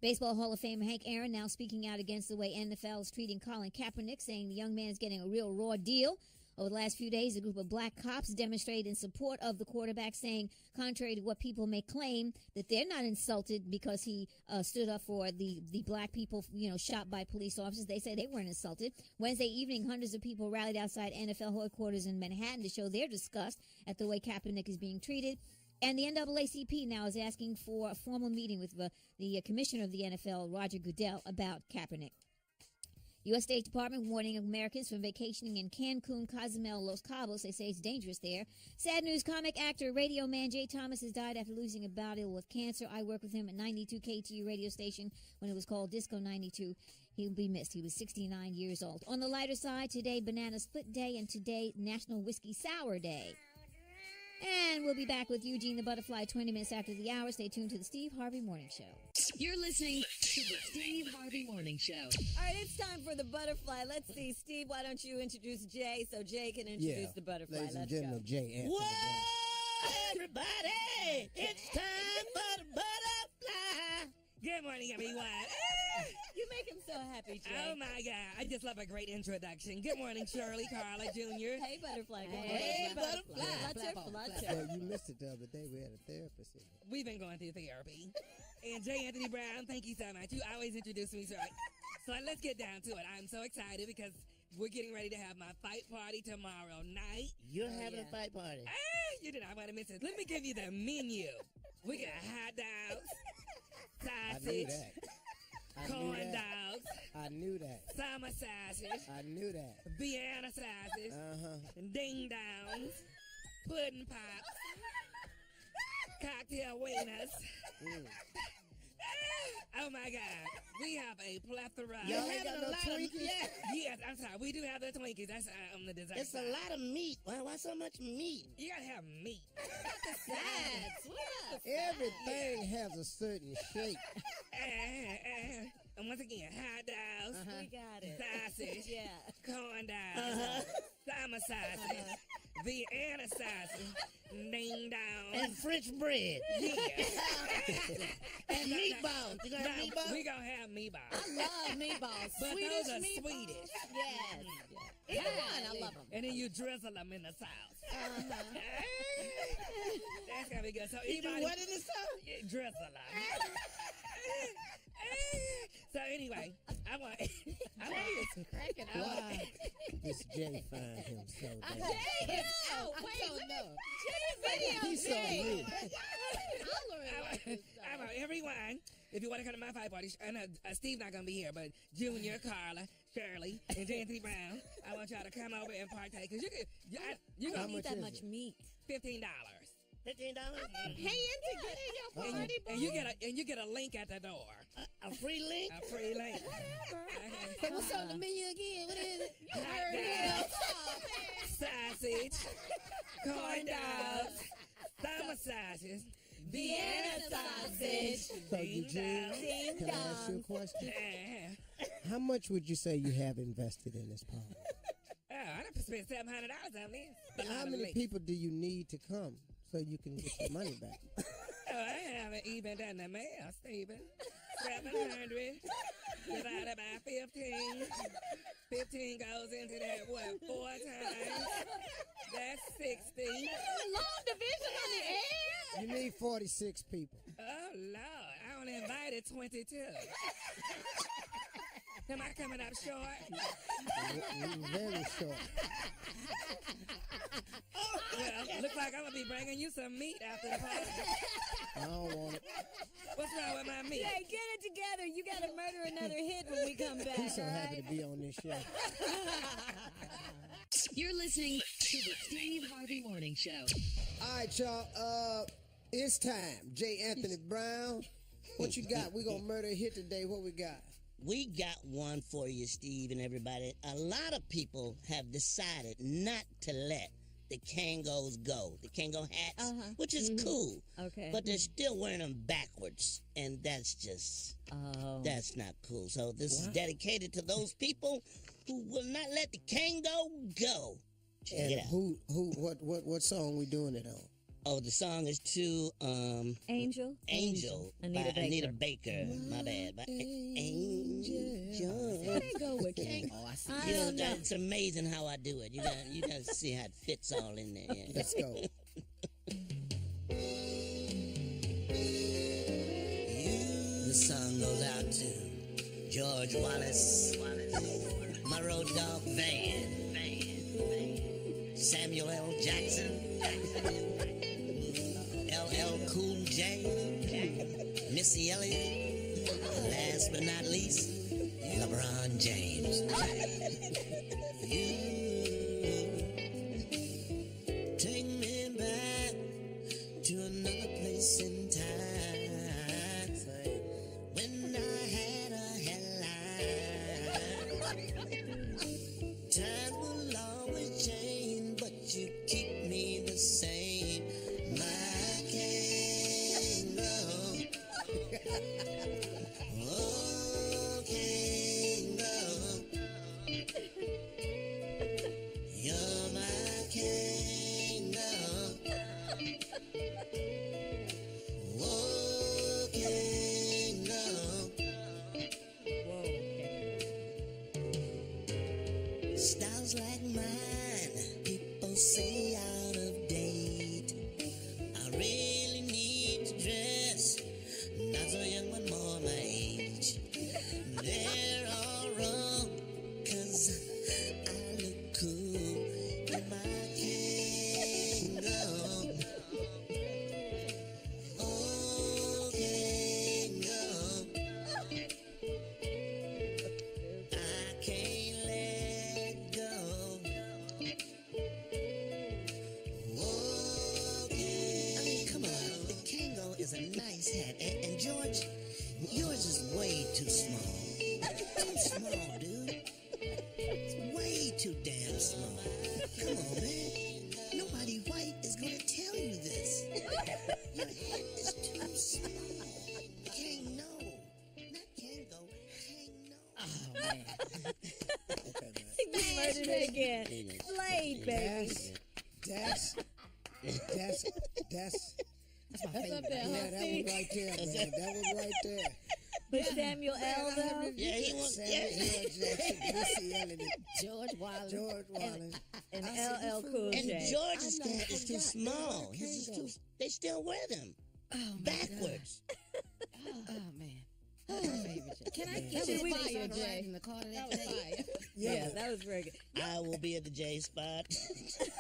Baseball Hall of Famer Hank Aaron now speaking out against the way NFL is treating Colin Kaepernick, saying the young man is getting a real raw deal. Over the last few days, a group of black cops demonstrated in support of the quarterback, saying, contrary to what people may claim, that they're not insulted because he stood up for the black people, shot by police officers. They say they weren't insulted. Wednesday evening, hundreds of people rallied outside NFL headquarters in Manhattan to show their disgust at the way Kaepernick is being treated. And the NAACP now is asking for a formal meeting with the commissioner of the NFL, Roger Goodell, about Kaepernick. U.S. State Department warning Americans from vacationing in Cancun, Cozumel, Los Cabos. They say it's dangerous there. Sad news, comic actor, radio man Jay Thomas has died after losing a battle with cancer. I worked with him at 92 KTU radio station when it was called Disco 92. He'll be missed. He was 69 years old. On the lighter side, today, Banana Split Day, and today, National Whiskey Sour Day. And we'll be back with Eugene the Butterfly 20 minutes after the hour. Stay tuned to the Steve Harvey Morning Show. You're listening to the Steve Harvey Morning Show. All right, it's time for the butterfly. Let's see, Steve, why don't you introduce Jay so Jay can introduce the butterfly. Ladies and Let's gentlemen, go. Jay Anthony. Whoa, everybody, it's time for the butterfly. Good morning, everyone. You make him so happy, Jay. Oh, my God. I just love a great introduction. Good morning, Shirley, Carla Jr. Hey, butterfly. Hey, butterfly. Well, you missed it the other day. We had a therapist in. We've been going through therapy. And Jay Anthony Brown, thank you so much. You always introduce me so let's get down to it. I'm so excited because we're getting ready to have my fight party tomorrow night. You're having a fight party. You did not want to miss it. Let me give you the menu. We got hot dogs, sausage, corn dogs. I knew that. Summer sausage. I knew that. Vienna sausage. Ding dongs. Pudding pops. Cocktail wieners. Oh my God. We have a plethora. You're having a lot of Twinkies? Yes, I'm sorry. We do have the Twinkies. That's on the dessert. It's a lot of meat. Why so much meat? You gotta have meat. Everything has a certain shape. And once again, hot dogs. We got it. Sausage. Yeah. Corn dogs. Summer sausage. Vienna sausage, ding dong. And French bread. Yeah. And meatballs. You gonna have meatballs? We gonna have meatballs. I love meatballs. But Swedish those are meatballs. Swedish. Yes. Either one, I love them. And then you drizzle them in the sauce. That's gonna be good. So You do anybody, what in the sauce? drizzle them. So anyway, I want Cracking up. Wow. This Jay find him so bad. Jay is out. Wait, look. He's so Jay. rude. I want everyone. If you want to come to my fight party, I know Steve's not gonna be here, but Junior, Carla, Shirley, and Anthony Brown, I want y'all to come over and partake because you I gonna don't eat that much meat. $15. $15? Paying to get in your party, boy. And you get a link at the door. A free link? A free link. So what's on the menu again? What is it? Hot dogs, sausage, corn dogs, summer sausages, Vienna sausage. So, Eugene, can I ask you a question? Yeah. How much would you say you have invested in this party? Oh, I done spent $700 on this. How many people do you need to come so you can get your money back? Oh, I haven't even done the math, Stephen. 700 divided by 15. 15 goes into that, what, 4 times? That's 60. Long division on the air? You need 46 people. Oh, Lord. I only invited 22. Am I coming up short? Very short. Well, looks like I'm going to be bringing you some meat after the party. I don't want it. What's wrong with my meat? Hey, get it together. You got to murder another hit when we come back. He's so all happy right? to be on this show. You're listening to the Steve Harvey Morning Show. All right, y'all. It's time. J. Anthony Brown. What you got? We gonna murder a hit today. What we got? We got one for you, Steve, and everybody. A lot of people have decided not to let the Kangos go. The Kango hats, which is cool. Okay. But they're still wearing them backwards, and that's just, that's not cool. So this is dedicated to those people who will not let the Kango go. Check it out. What song we doing it on? Oh, the song is to Angel. Anita by Anita Baker. My bad. By Angel. Can't go with King. Oh, I see. It's amazing how I do it. You gotta see how it fits all in there. Yeah. Let's go. The song goes out to George Wallace, my road dog Van, Samuel L. Jackson, LL Cool J, Missy Elliott, and last but not least, LeBron James. You take me back to another place in time when I had a headline. Times will always change, but you keep me the same. My Kango. Oh, Kango. You're my Kango. Oh, Kango. Styles like mine, people say out of date. I really need to dress, not so young but more my age. They're all wrong, 'cause I look cool in my Kango. Oh, Kango. I can't let go. Whoa, I mean, come on. The Kango is a nice hat. And George, yours is way too small. Too small, dude. It's way too damn small. Come on, man. Nobody white is gonna tell you this. Your hat is too small. Kango. Not Kango. Kango. Oh, man. Okay, man. You murdered it again. Slade, baby. That's my favorite. Up there, yeah, that was right there, man. That was right there. But Samuel L. though? Yeah, he was. Samuel L. Jackson, Missy Elliott, George Wallace. And LL Cool J. And George's cat is too small. His is too. They still wear them backwards. Oh man. Can I get you fire, Jay? In the car that day? Yeah, that was very good. I will be at the J spot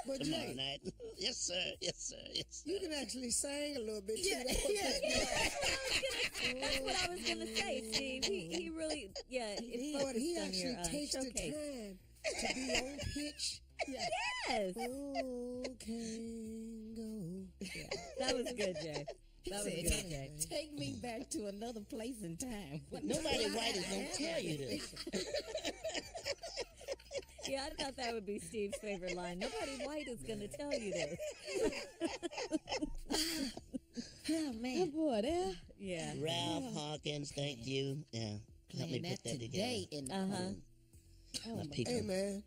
But tomorrow Jay, night. Yes, sir. Yes, sir. Yes, sir. you can actually sing a little bit. Yeah, too. That's what I was gonna say, Steve. He really, But he actually takes the showcase. time to be on pitch. Yes. Okay, go. Yeah, that was good, Jay. That was good, Jay. Take me back to another place and time. Nobody white is gonna tell you this. Yeah, I thought that would be Steve's favorite line. Nobody white is gonna tell you this. Oh man. Oh boy, there. Yeah. Ralph Hawkins, thank you. Yeah, help me put that together. Oh, Hey man,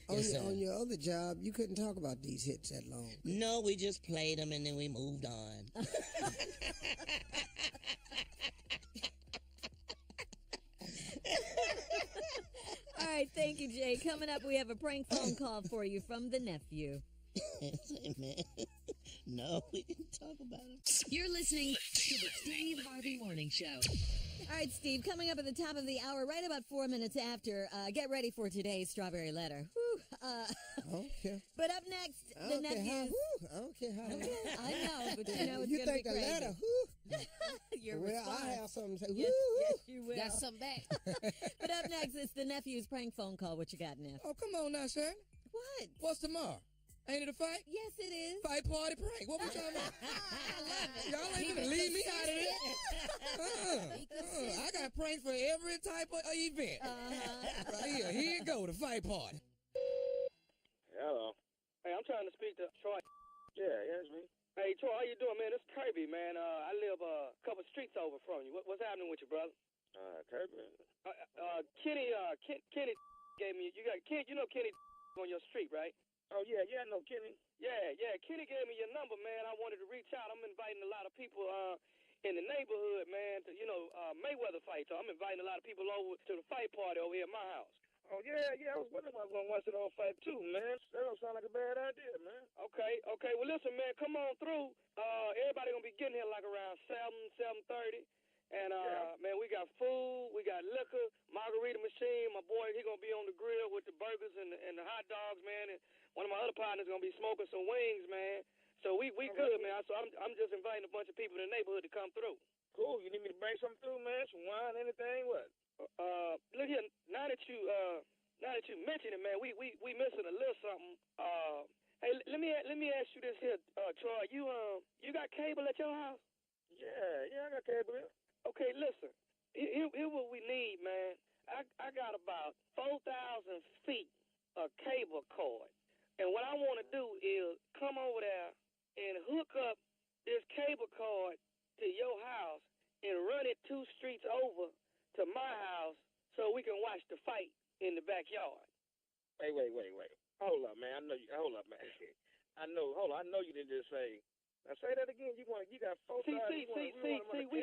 Yes, on your other job, you couldn't talk about these hits that long. No, we just played them and then we moved on. All right, thank you, Jay. Coming up, we have a prank phone call for you from the nephew. Say, man. No, we didn't talk about it. You're listening to the Steve Harvey Morning Show. All right, Steve, coming up at the top of the hour, right about 4 minutes after, get ready for today's Strawberry Letter. Okay. But up next, the nephews. I don't care how. I know, but you know it's You gonna think be a crazy. letter? Your Well, response. I have something to say. Yes, yes, you will. got something back. But up next, it's the nephew's prank phone call. What you got, Neff? Oh, come on now, Sharon. What? What's tomorrow? Ain't it a fight? Yes, it is. Fight, party, prank. What we talking about? Y'all ain't gonna leave me out of this. I got pranks for every type of event. Right here. Here you go, the fight party. Hello. Hey, I'm trying to speak to Troy. Yeah, it's me. Hey, Troy, how you doing, man? It's Kirby, man. I live a couple streets over from you. What's happening with you, brother? Kirby. Kenny gave me. You know Kenny on your street, right? Oh yeah, I know Kenny. Yeah. Kenny gave me your number, man. I wanted to reach out. I'm inviting a lot of people in the neighborhood, man. To Mayweather fight. So I'm inviting a lot of people over to the fight party over here at my house. Oh yeah. I was wondering if I was gonna watch it on fight too, man. That don't sound like a bad idea, man. Okay. Well, listen, man. Come on through. Everybody gonna be getting here like around 7:30. And, man, we got food, we got liquor, margarita machine. My boy, he going to be on the grill with the burgers and the hot dogs, man. And one of my other partners going to be smoking some wings, man. So we good, man. So I'm just inviting a bunch of people in the neighborhood to come through. Cool. You need me to bring something through, man? Some wine, anything? What? Look here. Now that you mention it, man, we missing a little something. Hey, let me ask you this here, Troy. You got cable at your house? Yeah, I got cable here. Okay, listen. Here what we need, man. I got about 4,000 feet of cable cord. And what I want to do is come over there and hook up this cable cord to your house and run it 2 streets over to my house so we can watch the fight in the backyard. Wait. Hold up, man. Hold up, man. I know you didn't just say. Now say that again. You got 4,000. See, we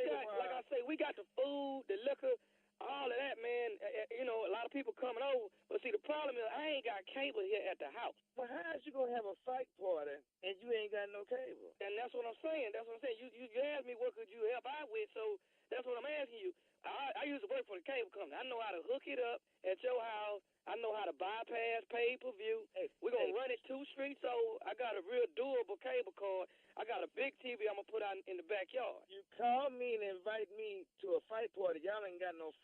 got, like I say, we got the food, the liquor, all of that, man. You know, a lot of people coming over. But see, the problem is I ain't got cable here at the house. Well, how is you gonna have a fight party and you ain't got no cable? And that's what I'm saying. You asked me what could you help out with, so that's what I'm asking you. I used to work for the cable company. I know how to hook it up at your house. I know how to bypass pay-per-view. We're going to run it 2 streets over. I got a real durable cable cord. I got a big TV I'm going to put out in the backyard. You called me and invite me to a fight party. Y'all ain't got no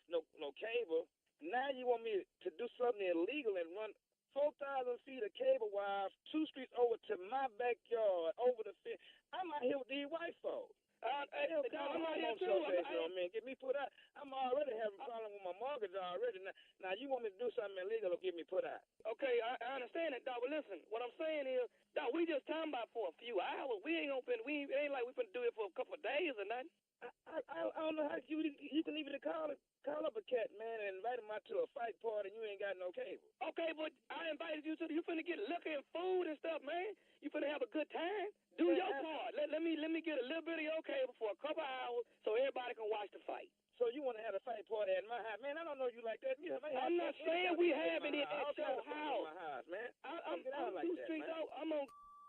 cable. Now you want me to do something illegal and run 4,000 feet of cable wire 2 streets over to my backyard, over the fence. I'm out here with these white folks. I'm out here too. Man, get me put out. I'm already having a problem with my mortgage already. Now you want me to do something illegal or get me put out? Okay, I understand that, dog. But listen, what I'm saying is, dog, we just talking about for a few hours. We ain't open. It ain't like we finna do it for a couple of days or nothing. I don't know how you can even call up a cat, man, and invite him out to a fight party, and you ain't got no cable. Okay, but I invited you to. You finna get liquor and food and stuff, man. You finna have a good time. Do your part. Let me get a little bit of your cable for a couple hours so everybody can watch the fight. So you want to have a fight party at my house, man? I don't know you like that. I'm not saying we having it at your house. My house, man. I'm 2 streets out.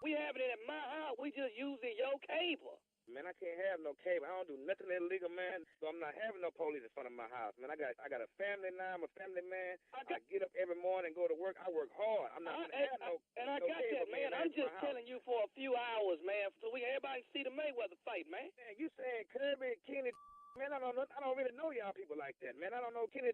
We having it at my house. We just using your cable. Man, I can't have no cable. I don't do nothing illegal, man. So I'm not having no police in front of my house, man. I got a family now. I'm a family man. I get up every morning and go to work. I work hard. I'm not gonna have no. And I got that, man. I'm just telling you for a few hours, man, so everybody can see the Mayweather fight, man. Man, you saying Kirby, Kenny, man? I don't really know y'all people like that, man. I don't know Kenny.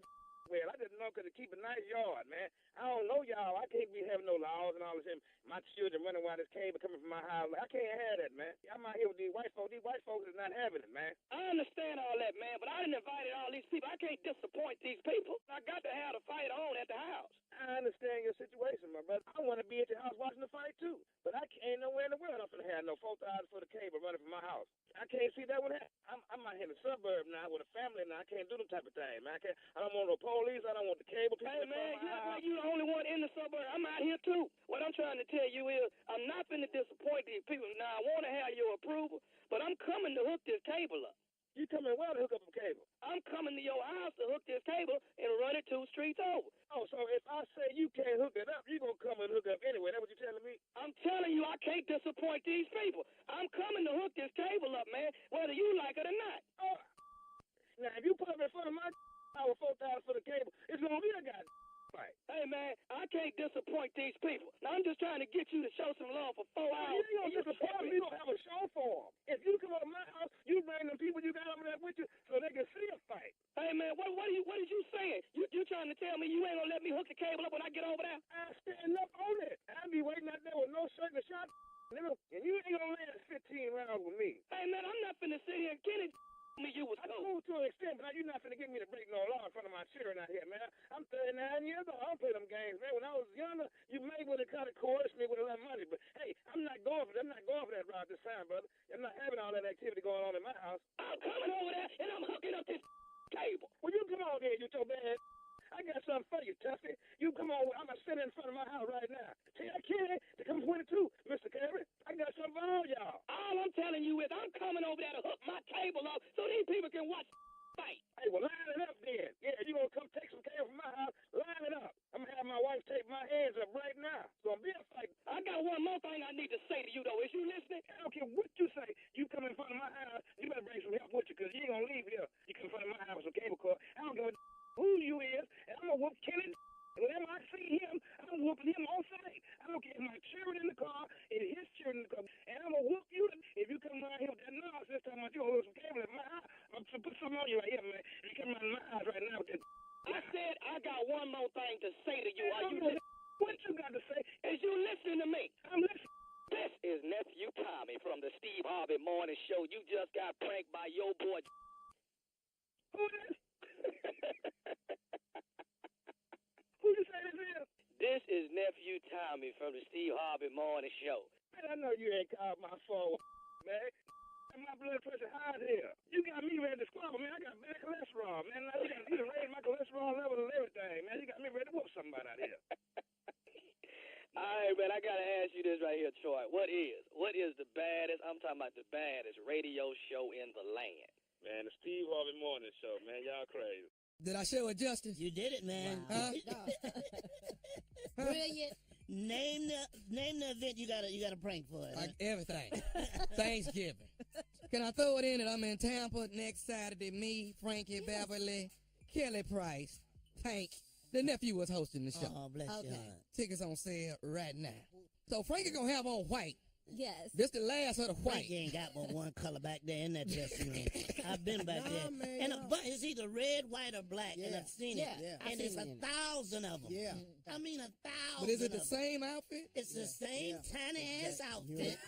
Well, I just know because to keep a nice yard, man. I don't know y'all. I can't be having no laws and all this. My children running around this cable coming from my house. I can't have that, man. I'm out here with these white folks. These white folks is not having it, man. I understand all that, man, but I done invited all these people. I can't disappoint these people. I got to have the fight on at the house. I understand your situation, my brother. I want to be at your house watching the fight, too. But I can't nowhere in the world I'm going to have no $4,000 for the cable running from my house. I can't see that one happen. I'm out here in the suburb now with a family now. I can't do them type of thing, man. I don't want no police. I don't want the cable people. Hey, man, you the only one in the suburb. I'm out here, too. What I'm trying to tell you is I'm not finna disappoint these people. Now, I want to have your approval, but I'm coming to hook this cable up. You coming where to hook up a cable? I'm coming to your house to hook this cable and run it 2 streets over. Oh, so if I say you can't hook it up, you going to come and hook up anyway. That's what you're telling me? I'm telling you I can't disappoint these people. I'm coming to hook this cable up, man, whether you like it or not. Oh, now, if you put up in front of my our $4,000 for the cable, it's going to be a guy. Right. Hey, man, I can't disappoint these people. Now, I'm just trying to get you to show some love for 4 hours. You ain't going to disappoint me. You don't have a show for them. If you come over to my house, you bring them people you got over there with you so they can see a fight. Hey, man, what are you saying? You trying to tell me you ain't going to let me hook the cable up when I get over there? I stand up on it. I'll be waiting out there with no shirt and a shot, and you ain't going to last 15 rounds with me. Hey, man, I'm not finna sit here and Kenny me you was cool to an extent, but you're not finna get me to break no law in front of my children out here, man. I'm 39 years old. I don't play them games, man. When I was younger, you may would have kind of coerced me with a little money, but hey, I'm not going for that route this time, brother. I'm not having all that activity going on in my house. I'm coming over there and I'm hooking up this cable. Well, you come on there, you so bad. I got something for you, Tuffy. You come on. I'm going to sit in front of my house right now. Tell Kenny to come 22, Mr. Kirby. I got something for all y'all. All I'm telling you is I'm coming over there to hook my cable up so these people can watch fight. Hey, well, line it up then. Yeah, you going to come take some cable from my house, line it up. I'm going to have my wife take my hands up right now. It's going to be a fight. I got one more thing I need to say to you, though. Is you listening? I don't care what you say. You come in front of my house, you better bring some help with you because you ain't going to leave here. You come in front of my house with some cable cord. I don't give a who you is, and I'm going to whoop Kenny. Whenever I see him, I'm whooping him on sight. I don't care if my children in the car and his children in the car. And I'm going to whoop you if you come around here with that nonsense talking about you going to some cable in my house. I'm going to put something on you right here, man. You come around my house right now with that. I said I got one more thing to say to you. Are you what you got to say? Is you listening to me? I'm listening. This is Nephew Tommy from the Steve Harvey Morning Show. You just got pranked by your boy. Who is? Who you say this is? This is Nephew Tommy from the Steve Harvey Morning Show. Man, I know you ain't called my phone, man. My blood pressure high here. You got me ready to squabble, man. I got bad cholesterol, man. You done raised my cholesterol level and everything, man. You got me ready to whoop somebody out here. All right, man, I got to ask you this right here, Troy. What is the baddest, I'm talking about the baddest radio show in the land? Man, the Steve Harvey Morning Show, man. Y'all crazy. Did I show it justice? You did it, man. Huh? Brilliant. Name the event you got a prank for it. Like everything. Thanksgiving. Can I throw it in that I'm in Tampa next Saturday? Me, Frankie, Beverly, Kelly Price, Tank. The nephew was hosting the show. Oh, bless your heart. Tickets on sale right now. So Frankie gonna have on white. Yes. This the last of the white. Frankie ain't got but one color back there in that dressing room. I've been back there. Man, and but it's either red, white, or black, and I've seen it. Yeah. And there's 1,000 of them. Yeah. I mean 1,000. But is it the of same outfit? It's the same tiny ass outfit.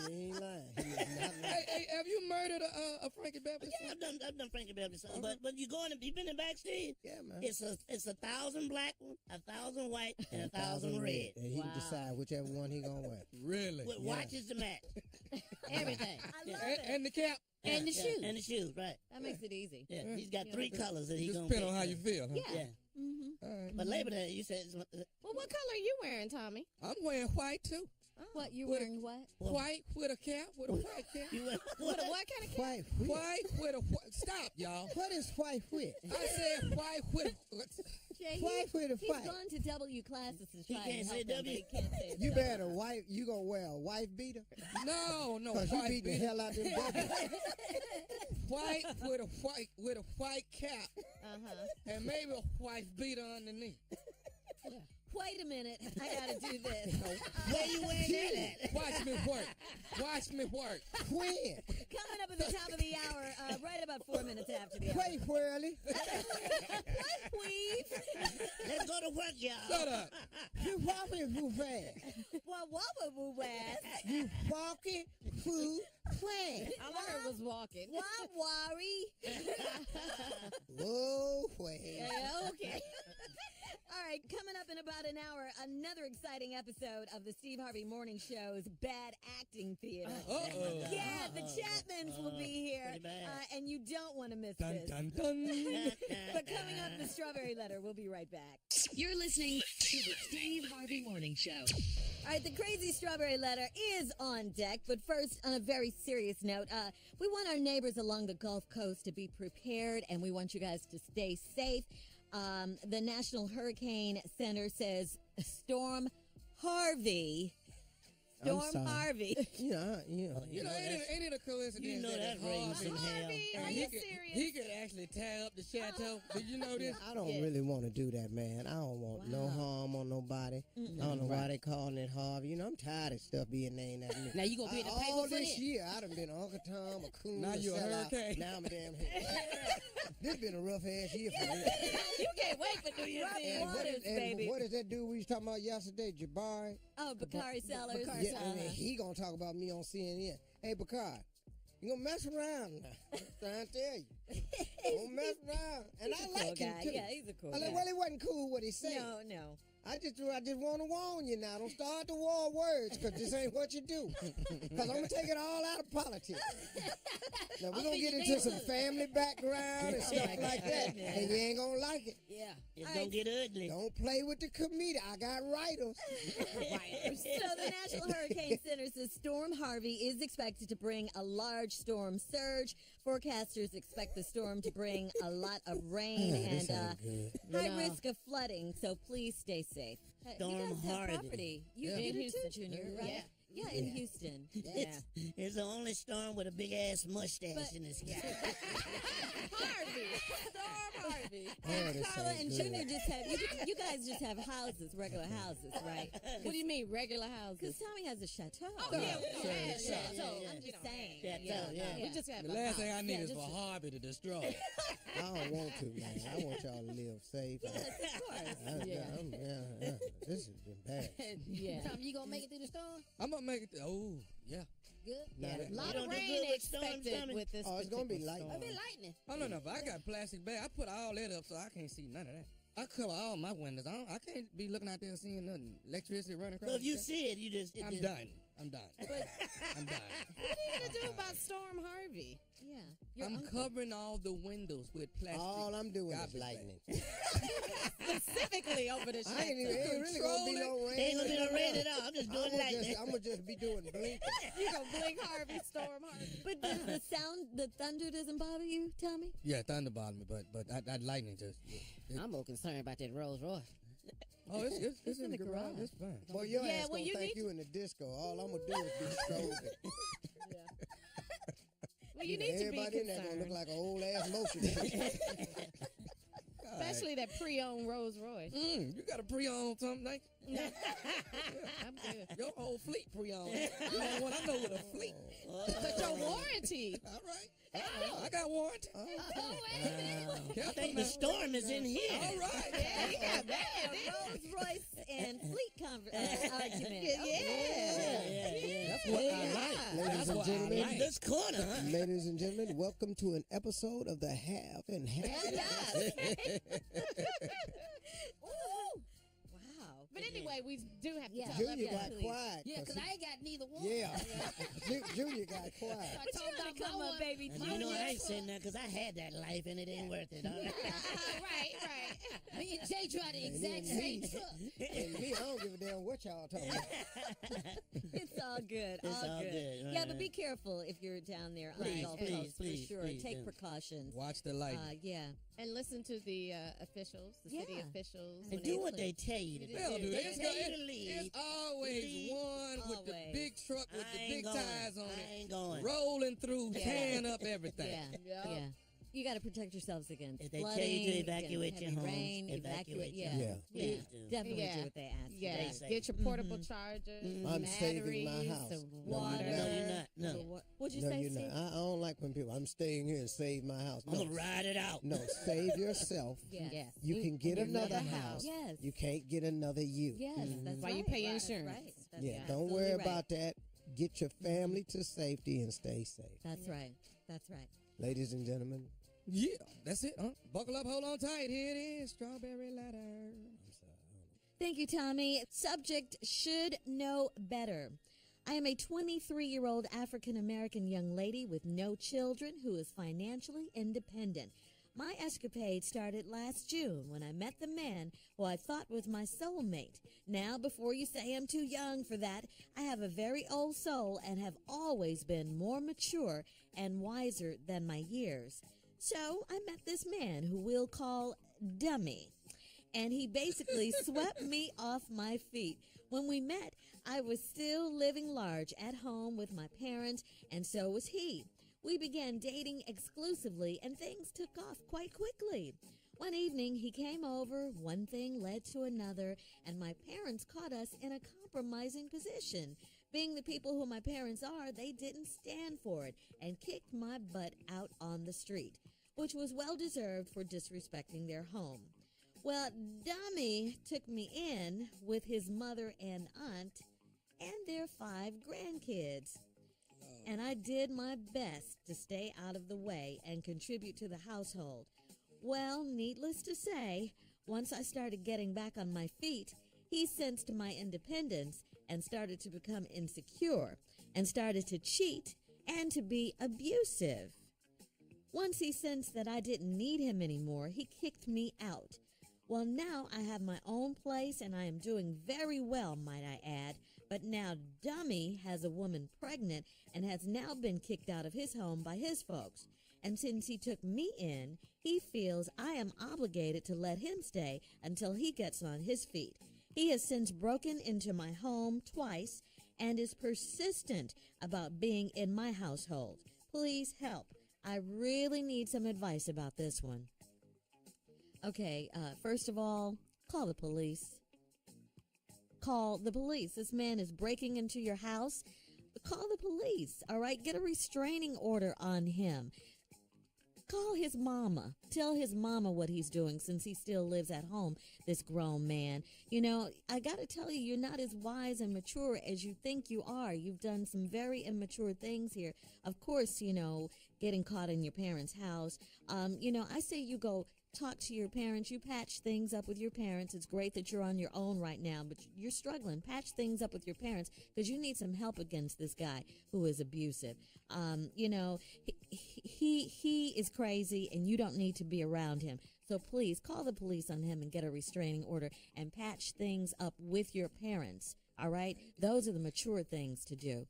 He ain't lying. He is not lying. Hey, have you murdered a Frankie Beverly Yeah, song? I've done Frankie Beverly song, but you been in backstage? Yeah, man. It's 1,000 black, 1,000 white, and 1,000 red. And he can decide whichever one he gonna wear. Really? With watches to match. Everything. I love it. And the cap. And the shoes. And the shoes, right. That makes it easy. Yeah, he's got 3 colors that he's Just gonna depend pick. on how you feel, huh? Yeah. Mm-hmm. All right. But Labor Day, you said Well, what color are you wearing, Tommy? I'm wearing white too. What, you With a- wearing what? White with a cap, with a white cap. you wear What kind of cap? White whip. White with a white. Stop, y'all. What is white whip? I said white with Jay, White with a he's white. gone to W classes to try can't and say help him, but W. he can't say it. You better wife. You gonna wear a wife beater? No, Cause you white beat the beater. hell out them brothers. White with a white cap and maybe a white beater underneath. Wait a minute. I gotta do this. Where you wearing that at? Watch me work. Watch me work. When? Coming up at the top of the hour, right about 4 minutes after the hour. Wait, Whirly. Please. Let's go to work, y'all. Shut up. You walking too fast. Well, what would we ask? You walking too fast. All I heard was walking. Why worry? Whoa, wait. Yeah, okay. All right, coming up in about an hour, another exciting episode of the Steve Harvey Morning Show's Bad Acting Theater. Uh-oh. Yeah, the Chapmans will be here, pretty bad. and you don't want to miss Dun, this. dun, dun. But coming up, the Strawberry Letter. We'll be right back. You're listening to the Steve Harvey Morning Show. All right, the crazy Strawberry Letter is on deck. But first, on a very serious note, we want our neighbors along the Gulf Coast to be prepared, and we want you guys to stay safe. The National Hurricane Center says Storm Harvey. I'm sorry. Harvey. Yeah. You know, ain't it a coincidence You know that rains some hell. Are he you could, serious? he could actually tear up the chateau. Did you know this? I don't really want to do that, man. I don't want no harm on nobody. I don't know why they calling it Harvey. You know, I'm tired of stuff being named after me. Now you gonna be in the paper all for this this? year, I done been Uncle Tom, a coon, Now you a sellout. hurricane. Now I'm a damn hit. This been a rough ass year for me. You can't wait for New Year's Eve. What is that dude we was talking about yesterday, Jabari? Oh, Bakari Sellers. Yeah, and he gonna talk about me on CNN. Hey, Bakari, you gonna mess around now. I'm trying to tell you. Don't mess around. And He's I a cool like him guy. too. Yeah, he's a cool I guy. like, well, it wasn't cool what he said. No. I just want to warn you now. Don't start the war words, because this ain't what you do. Because I'm going to take it all out of politics. Now, we're going to get into some family background and stuff like that, and you ain't going to like it. Yeah. It's gonna get ugly. Don't play with the committee. I got writers. So the National Hurricane Center says Storm Harvey is expected to bring a large storm surge. Forecasters expect the storm to bring a lot of rain This and ain't good. high risk of flooding, so please stay safe. You Storm guys have Harvey. property. You Yeah. do In too, Houston. Junior, Yeah. right? Yeah, in Houston. Yeah. It's the only storm with a big ass mustache in the sky. Harvey. Storm Harvey. Oh, this Carla ain't and good. Junior just have you guys just have houses, regular houses, right? What do you mean, regular Because houses? Tommy has a chateau. Oh, yeah, we Yeah, have yeah, chateau. yeah. I'm just saying. Chateau, yeah. We just have The a last house. thing I need Yeah, is just for a- Harvey to destroy it. I don't want to, man. I want y'all to live safe. Yes, of course. Yeah. This has been bad. Yeah. Tom, you gonna make it through the storm? I'm going to make it. Oh, yeah. Good. Nah, Yeah. that- A lot You of don't do rain good with storms, expected Tommy? with this. Oh, it's gonna be particular lightning. storm. It'll be lightning. Oh, no, but I got plastic bag. I put all that up so I can't see none of that. I cover all my windows. I can't be looking out there and seeing nothing. Electricity running across. So if the you sky. see it, you just. I'm done. I'm done. I'm done. What are you gonna do about Storm Harvey? Yeah. I'm covering all the windows with plastic. All I'm doing is garbage lightning. Specifically over the I ain't really gonna be no rain. Ain't gonna be no rain at all. I'm just doing lightning. I'm gonna just be doing blinking. You gonna blink Harvey, Storm Harvey. But does the sound, the thunder doesn't bother you, Tommy? Yeah, thunder bothered me, but that lightning just. I'm more concerned about that Rolls Royce. Oh, it's in the garage. It's fine. Boy, your Yeah, ass well, gonna you think need you in the disco. All I'm gonna do is be strolling. Well, you need to be Everybody in there gonna look concerned. like an old ass motion picture. Especially that pre-owned Rolls Royce. You got a pre-owned something, like? I'm good. Your whole fleet pre-owned. You know what? I know with a fleet. But your warranty. All right. I got warranty. I think the storm is in here. All right. Yeah, you got that. Rolls Royce and fleet argument. Yeah. That's what I like. Ladies and gentlemen, In this corner, huh? ladies and gentlemen, welcome to an episode of the Have and Have. Wow. But anyway, we do have to tell Junior everybody. got quiet. Yeah, because I ain't got neither one. Yeah. Junior got quiet. I told You about become my a one. baby And you know I ain't saying that because I had that life and it ain't worth it. All right? right. Me and Jay tried the exact same truck. And me, I don't give a damn what y'all talking about. It's all good. It's all good. Yeah, but be careful if you're down there on the Gulf Coast, for sure. Take precautions. Watch the light. Yeah. And listen to the officials, the city officials. And do what they tell you to do. They'll do They that. tell you to leave. It's always one with the big truck with the big tires on it. I ain't going. Rolling through, tearing up everything. Yeah. You got to protect yourselves against If they flooding, tell you to evacuate against your heavy homes, rain, evacuate. your Yeah. homes. Please do. Definitely do what they ask. Yeah, Stay get your portable chargers, I'm saving batteries, my house. some No, water. you're No, you're not. No. What'd you No, say, you're Steve? not. I don't like when people, I'm staying here and save my house. I'm going to ride it out. No, save yourself. Yes. You can get another house. Yes. You can't get another you. Yes, that's Why right. you pay Right, insurance. Right. That's Yeah, don't absolutely worry right. about that. Get your family to safety and stay safe. That's right. That's right. Ladies and gentlemen, Yeah, that's it. Buckle up, hold on tight. Here it is, strawberry ladder. Thank you, Tommy. Subject: should know better. I am a 23-year-old African-American young lady with no children who is financially independent. My escapade started last June when I met the man who I thought was my soulmate. Now, before you say I'm too young for that, I have a very old soul and have always been more mature and wiser than my years. So I met this man who we'll call Dummy, and he basically swept me off my feet. When we met, I was still living large at home with my parents, and so was he. We began dating exclusively, and things took off quite quickly. One evening, he came over, one thing led to another, and my parents caught us in a compromising position. Being the people who my parents are, they didn't stand for it and kicked my butt out on the street, which was well-deserved for disrespecting their home. Well, Dummy took me in with his mother and aunt and their 5 grandkids. And I did my best to stay out of the way and contribute to the household. Well, needless to say, once I started getting back on my feet, he sensed my independence and started to become insecure and started to cheat and to be abusive. Once he sensed that I didn't need him anymore, he kicked me out. Well, now I have my own place and I am doing very well, might I add. But now Dummy has a woman pregnant and has now been kicked out of his home by his folks. And since he took me in, he feels I am obligated to let him stay until he gets on his feet. He has since broken into my home twice and is persistent about being in my household. Please help. I really need some advice about this one. Okay, first of all, call the police. Call the police. This man is breaking into your house. Call the police, all right? Get a restraining order on him. Call his mama. Tell his mama what he's doing since he still lives at home, this grown man. You know, I got to tell you, you're not as wise and mature as you think you are. You've done some very immature things here. Of course, you know, getting caught in your parents' house. I say you go talk to your parents. You patch things up with your parents. It's great that you're on your own right now, but you're struggling. Patch things up with your parents because you need some help against this guy who is abusive. He is crazy and you don't need to be around him. So please call the police on him and get a restraining order and patch things up with your parents. All right? Those are the mature things to do.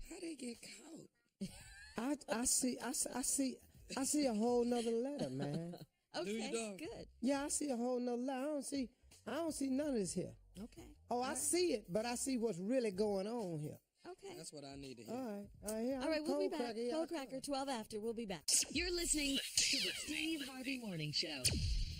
How they get caught? I see a whole nother letter, man. Okay, good. Yeah, I see a whole nother letter. I don't see none of this here. Okay. Oh, I see it, but I see what's really going on here. Okay. That's what I need to hear. All right, We'll be back. Cold Cracker, 12 after. We'll be back. You're listening to the Steve Harvey Morning Show.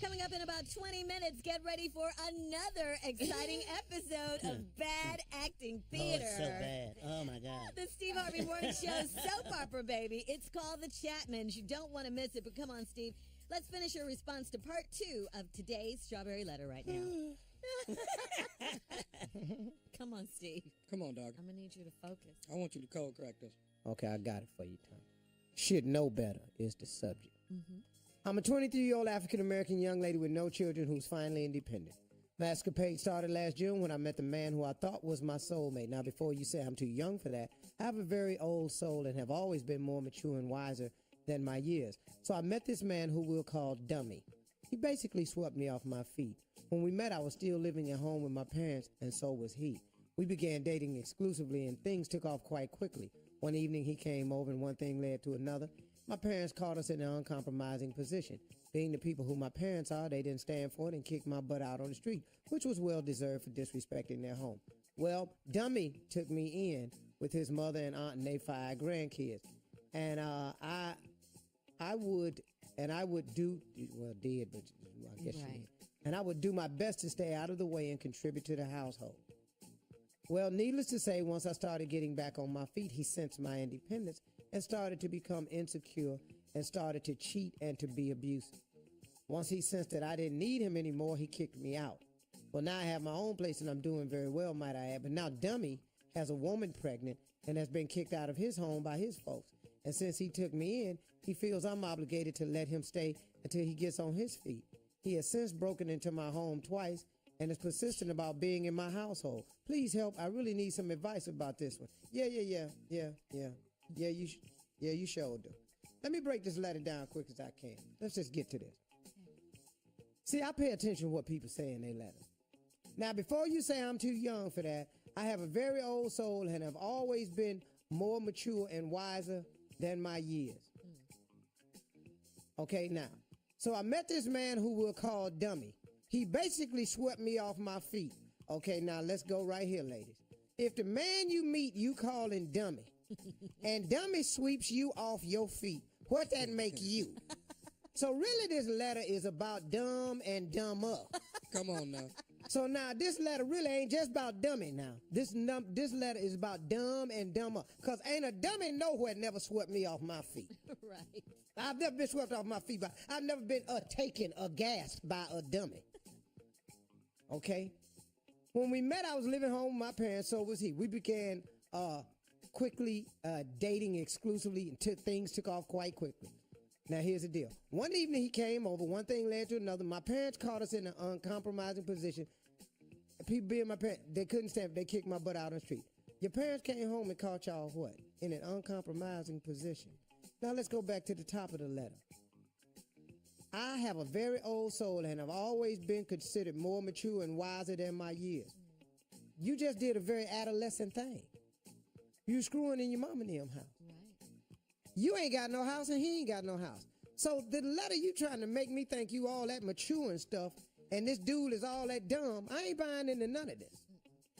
Coming up in about 20 minutes, get ready for another exciting episode of Bad Acting Theater. Oh, it's so bad. Oh, my God. The Steve Harvey Morning Show's soap opera, baby. It's called The Chapmans. You don't want to miss it, but come on, Steve. Let's finish your response to part 2 of today's Strawberry Letter right now. Come on, Steve. Come on, dog. I'm going to need you to focus. I want you to cold crack this. Okay, I got it for you, Tom. Should know better is the subject. Mm-hmm. I'm a 23-year-old African-American young lady with no children who's finally independent. My escapade started last June when I met the man who I thought was my soulmate. Now, before you say I'm too young for that, I have a very old soul and have always been more mature and wiser than my years. So I met this man who we'll call Dummy. He basically swept me off my feet. When we met, I was still living at home with my parents, and so was he. We began dating exclusively, and things took off quite quickly. One evening, he came over, and one thing led to another. My parents caught us in an uncompromising position. Being the people who my parents are, they didn't stand for it and kicked my butt out on the street, which was well-deserved for disrespecting their home. Well, Dummy took me in with his mother and aunt and their 5 grandkids. And I would do, well, did, but I guess Right. and I would do my best to stay out of the way and contribute to the household. Well, needless to say, once I started getting back on my feet, he sensed my independence and started to become insecure and started to cheat and to be abusive. Once he sensed that I didn't need him anymore, he kicked me out. Well, now I have my own place and I'm doing very well, might I add. But now Dummy has a woman pregnant and has been kicked out of his home by his folks. And since he took me in, he feels I'm obligated to let him stay until he gets on his feet. He has since broken into my home twice and is persistent about being in my household. Please help. I really need some advice about this one. Yeah, you sure do. Let me break this letter down quick as I can. Let's just get to this. See, I pay attention to what people say in their letters. Now, before you say I'm too young for that, I have a very old soul and have always been more mature and wiser than my years. Okay, now, so I met this man who we'll call Dummy. He basically swept me off my feet. Okay, now let's go right here, ladies. If the man you meet you calling Dummy, and Dummy sweeps you off your feet, what that make you? So really this letter is about dumb and dumber. Come on now. So now this letter really ain't just about Dummy now. This letter is about dumb and dumber. Because ain't a dummy nowhere never swept me off my feet. Right. I've never been swept off my feet. I've never been taken or gassed by a dummy. Okay? When we met, I was living home with my parents, so was he. We began quickly dating exclusively until things took off quite quickly. Now, here's the deal. One evening he came over. One thing led to another. My parents caught us in an uncompromising position. People being my parents, they couldn't stand it. They kicked my butt out on the street. Your parents came home and caught y'all what? In an uncompromising position. Now, let's go back to the top of the letter. I have a very old soul and have always been considered more mature and wiser than my years. You just did a very adolescent thing. You screwing in your mama and them house. You ain't got no house and he ain't got no house. So the letter you trying to make me think you all that mature and stuff and this dude is all that dumb, I ain't buying into none of this.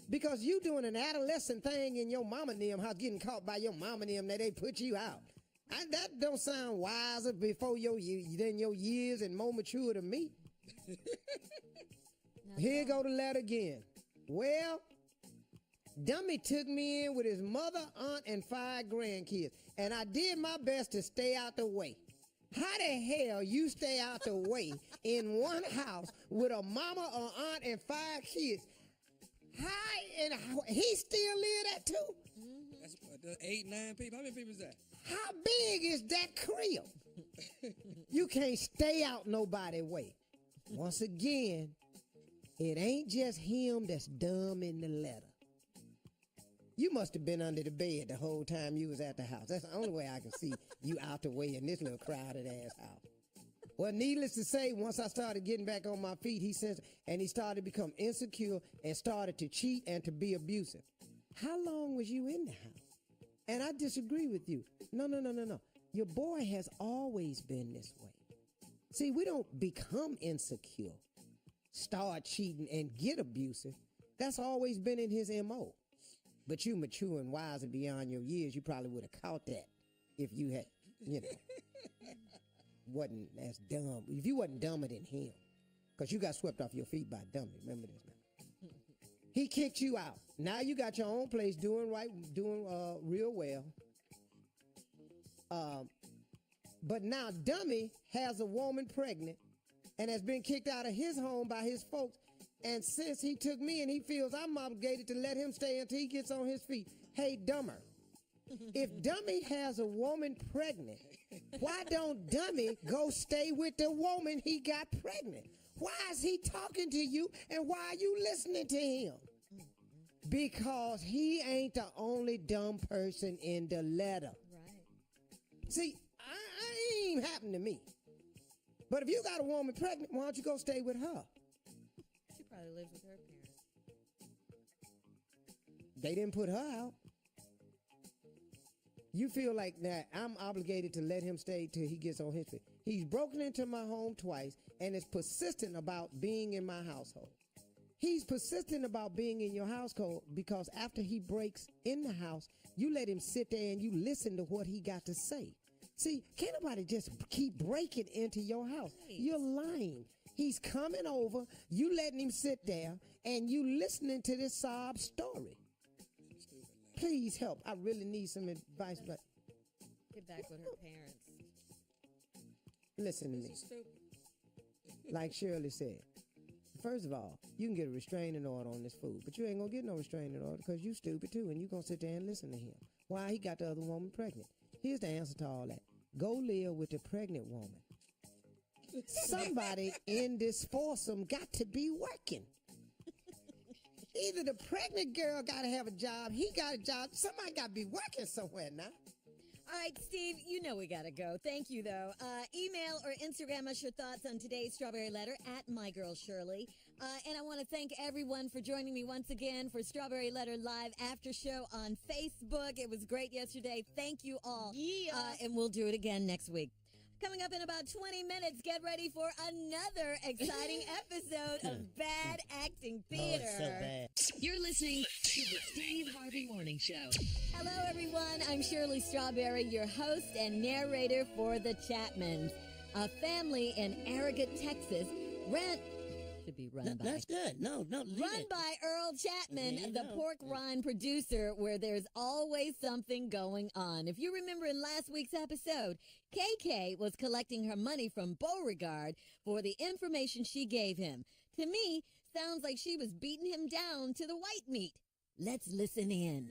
Because you doing an adolescent thing in your mama and them house, getting caught by your mama and them, that they put you out. That don't sound wiser before than your years and more mature than me. Here go the letter again. Well, Dummy took me in with his mother, aunt, and 5 grandkids, and I did my best to stay out the way. How the hell you stay out the way in one house with a mama, an aunt, and 5 kids? And he still live that too? That's 8, 9 people. How many people is that? How big is that crib? You can't stay out nobody's way. Once again, it ain't just him that's dumb in the letter. You must have been under the bed the whole time you was at the house. That's the only way I can see you out the way in this little crowded ass house. Well, needless to say, once I started getting back on my feet, he started to become insecure and started to cheat and to be abusive. How long was you in the house? And I disagree with you. No. Your boy has always been this way. See, we don't become insecure, start cheating, and get abusive. That's always been in his M.O. But you mature and wise and beyond your years, you probably would have caught that if you had, wasn't as dumb. If you wasn't dumber than him. Because you got swept off your feet by a dummy. Remember this now. He kicked you out. Now you got your own place doing real well. But now dummy has a woman pregnant and has been kicked out of his home by his folks. And since he took me and he feels I'm obligated to let him stay until he gets on his feet. Hey, dumber. If dummy has a woman pregnant, why don't dummy go stay with the woman he got pregnant? Why is he talking to you and why are you listening to him? Because he ain't the only dumb person in the letter. Right. See, I ain't happened to me. But if you got a woman pregnant, why don't you go stay with her? She probably lives with her parents. They didn't put her out. You feel like that I'm obligated to let him stay till he gets on his feet. He's broken into my home twice and is persistent about being in my household. He's persistent about being in your household because after he breaks in the house, you let him sit there and you listen to what he got to say. See, can't nobody just keep breaking into your house. You're lying. He's coming over, you letting him sit there, and you listening to this sob story. Please help. I really need some advice. But get back with her parents. Listen to me. Like Shirley said, first of all, you can get a restraining order on this fool, but you ain't gonna get no restraining order because you stupid too, and you gonna sit there and listen to him. Why he got the other woman pregnant? Here's the answer to all that. Go live with the pregnant woman. Somebody in this foursome got to be working. Either the pregnant girl got to have a job, he got a job, somebody got to be working somewhere now. All right, Steve, you know we got to go. Thank you, though. Email or Instagram us your thoughts on today's Strawberry Letter at MyGirlShirley. And I want to thank everyone for joining me once again for Strawberry Letter Live After Show on Facebook. It was great yesterday. Thank you all. Yeah. And we'll do it again next week. Coming up in about 20 minutes, get ready for another exciting episode of Bad Acting Theater. Oh, it's so bad. You're listening to the Steve Harvey Morning Show. Hello, everyone. I'm Shirley Strawberry, your host and narrator for The Chapmans. A family in Arrogant, Texas should be run by. That's good. No, Run by Earl Chapman, the pork rind producer, where there's always something going on. If you remember in last week's episode, KK was collecting her money from Beauregard for the information she gave him. To me, sounds like she was beating him down to the white meat. Let's listen in.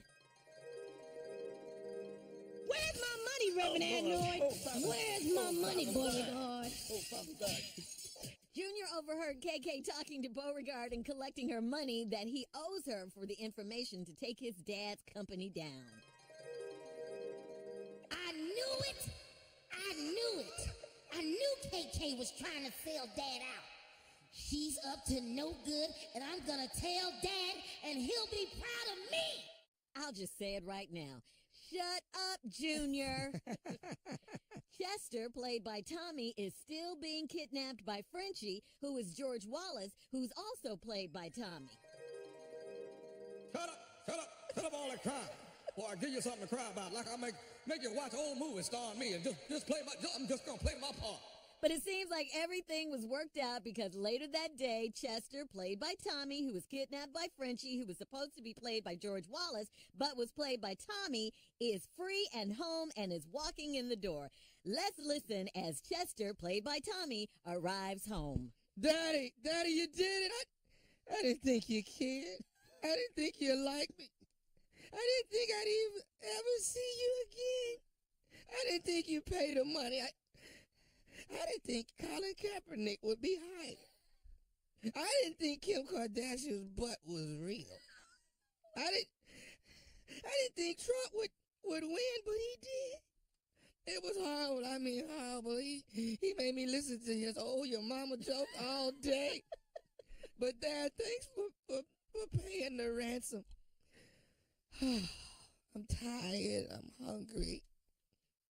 Where's my money, Reverend Android? Where's my money, Beauregard? Junior overheard KK talking to Beauregard and collecting her money that he owes her for the information to take his dad's company down. I knew it! I knew KK was trying to sell Dad out. She's up to no good, and I'm gonna tell Dad, and he'll be proud of me! I'll just say it right now. Shut up, Junior. Chester, played by Tommy, is still being kidnapped by Frenchie, who is George Wallace, who's also played by Tommy. Shut up all that crying. Boy, I give you something to cry about. Like I make you watch old movies starring me and I'm just gonna play my part. But it seems like everything was worked out because later that day, Chester, played by Tommy, who was kidnapped by Frenchie, who was supposed to be played by George Wallace, but was played by Tommy, is free and home and is walking in the door. Let's listen as Chester, played by Tommy, arrives home. Daddy, you did it. I didn't think you cared. I didn't think you liked me. I didn't think I'd even ever see you again. I didn't think you paid the money. I didn't think Colin Kaepernick would be hired. I didn't think Kim Kardashian's butt was real. I didn't think Trump would win, but he did. It was horrible. I mean, horrible. He made me listen to his your mama joke all day. But Dad, thanks for paying the ransom. I'm tired. I'm hungry.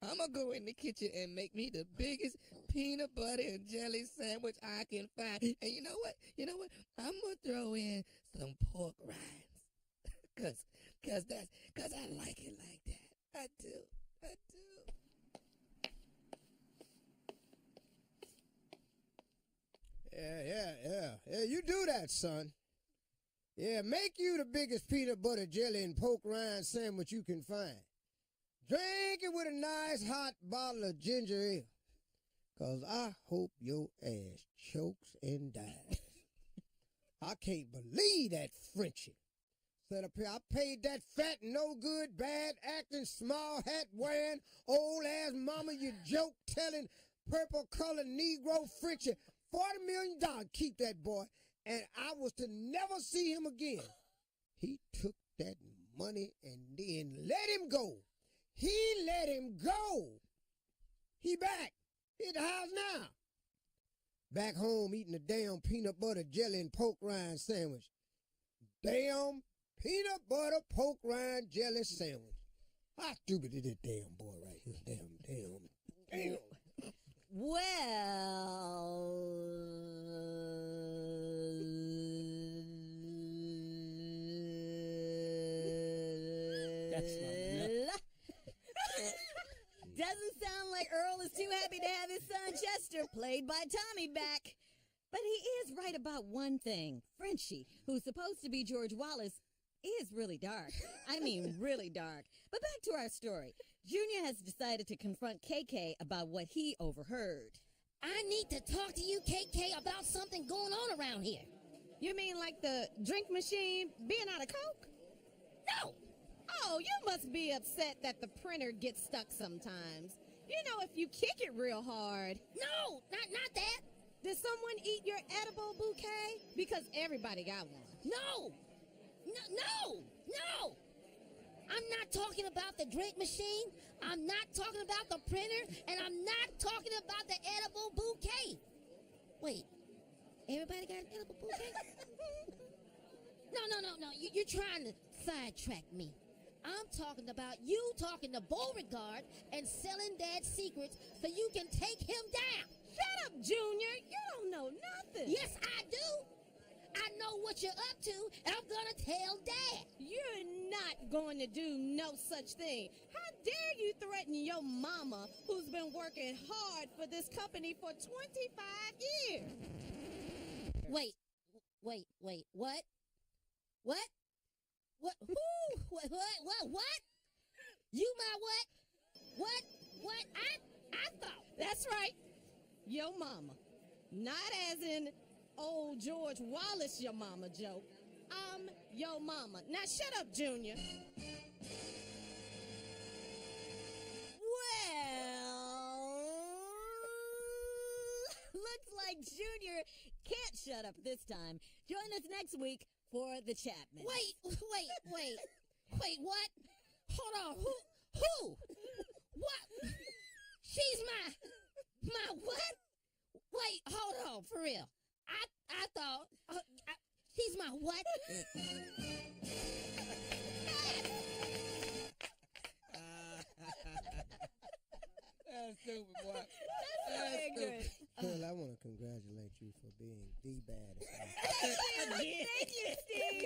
I'm going to go in the kitchen and make me the biggest peanut butter and jelly sandwich I can find. And you know what? I'm going to throw in some pork rinds. Cause I like it like that. I do. Yeah, you do that, son. Yeah, make you the biggest peanut butter jelly and pork rind sandwich you can find. Drink it with a nice hot bottle of ginger ale. 'Cause I hope your ass chokes and dies. I can't believe that Frenchie. Set up here, I paid that fat, no good, bad acting, small hat wearing, old ass mama you joke telling, purple colored Negro Frenchie $40 million. Keep that boy. And I was to never see him again. He took that money and then let him go. He let him go. He back. He at the house now. Back home eating a damn peanut butter jelly and pork rind sandwich. Damn peanut butter pork rind jelly sandwich. How stupid is this damn boy right here? Damn. Well, that's not enough. Doesn't sound like Earl is too happy to have his son Chester, played by Tommy, back. But he is right about one thing. Frenchie, who's supposed to be George Wallace, is really dark. I mean, really dark. But back to our story. Junior has decided to confront KK about what he overheard. I need to talk to you, KK, about something going on around here. You mean like the drink machine being out of Coke? No! Oh, you must be upset that the printer gets stuck sometimes. You know, if you kick it real hard. No, not that. Did someone eat your edible bouquet? Because everybody got one. No! I'm not talking about the drink machine. I'm not talking about the printer. And I'm not talking about the edible bouquet. Wait, everybody got an edible bouquet? No. You're trying to sidetrack me. I'm talking about you talking to Beauregard and selling Dad's secrets so you can take him down. Shut up, Junior. You don't know nothing. Yes, I do. I know what you're up to, and I'm going to tell Dad. You're not going to do no such thing. How dare you threaten your mama, who's been working hard for this company for 25 years? Wait, what? What? Who? What? You my what? What? I thought. That's right. Your mama. Not as in old George Wallace, your mama joke. I'm your mama. Now shut up, Junior. Well, looks like Junior can't shut up this time. Join us next week for the Chapman. Wait, what? Hold on, who? What? She's my what? Wait, hold on, for real. I thought, she's my what? That's stupid, boy. That's very good. Well, I want to congratulate you for being the baddest. Thank you, Steve. Thank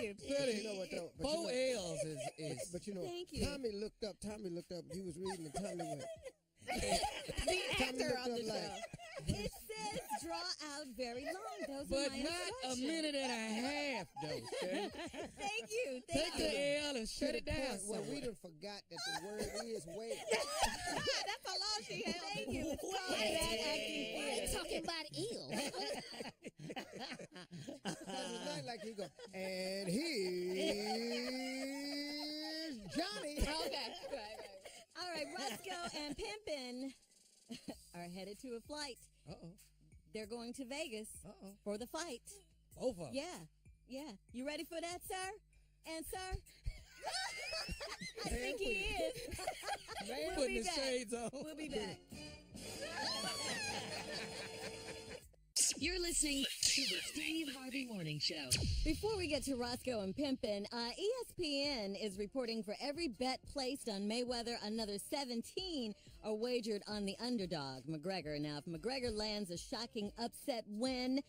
you. You know what, though? Four L's is. But you know, Thank you. Tommy looked up. He was reading, and Tommy went. The actor of the show. It says draw out very long. Those But are my not a instructions. minute and a half, though, okay? Thank you. Take the L and shut it down. Well, we somewhere. done forgot that the word is wait. That's how long she held. Thank you. It's called bad acting. Why are you talking about ill? It's not like he go, and here's Johnny. Okay, right. All right, Roscoe and Pimpin are headed to a flight. Uh-oh. They're going to Vegas for the fight. Both of them. Yeah. You ready for that, sir? And sir? I think he is. We'll Putting be his back. shades on. We'll be back. You're listening to the Steve Harvey Morning Show. Before we get to Roscoe and Pimpin, ESPN is reporting for every bet placed on Mayweather, another 17 are wagered on the underdog, McGregor. Now, if McGregor lands a shocking upset win,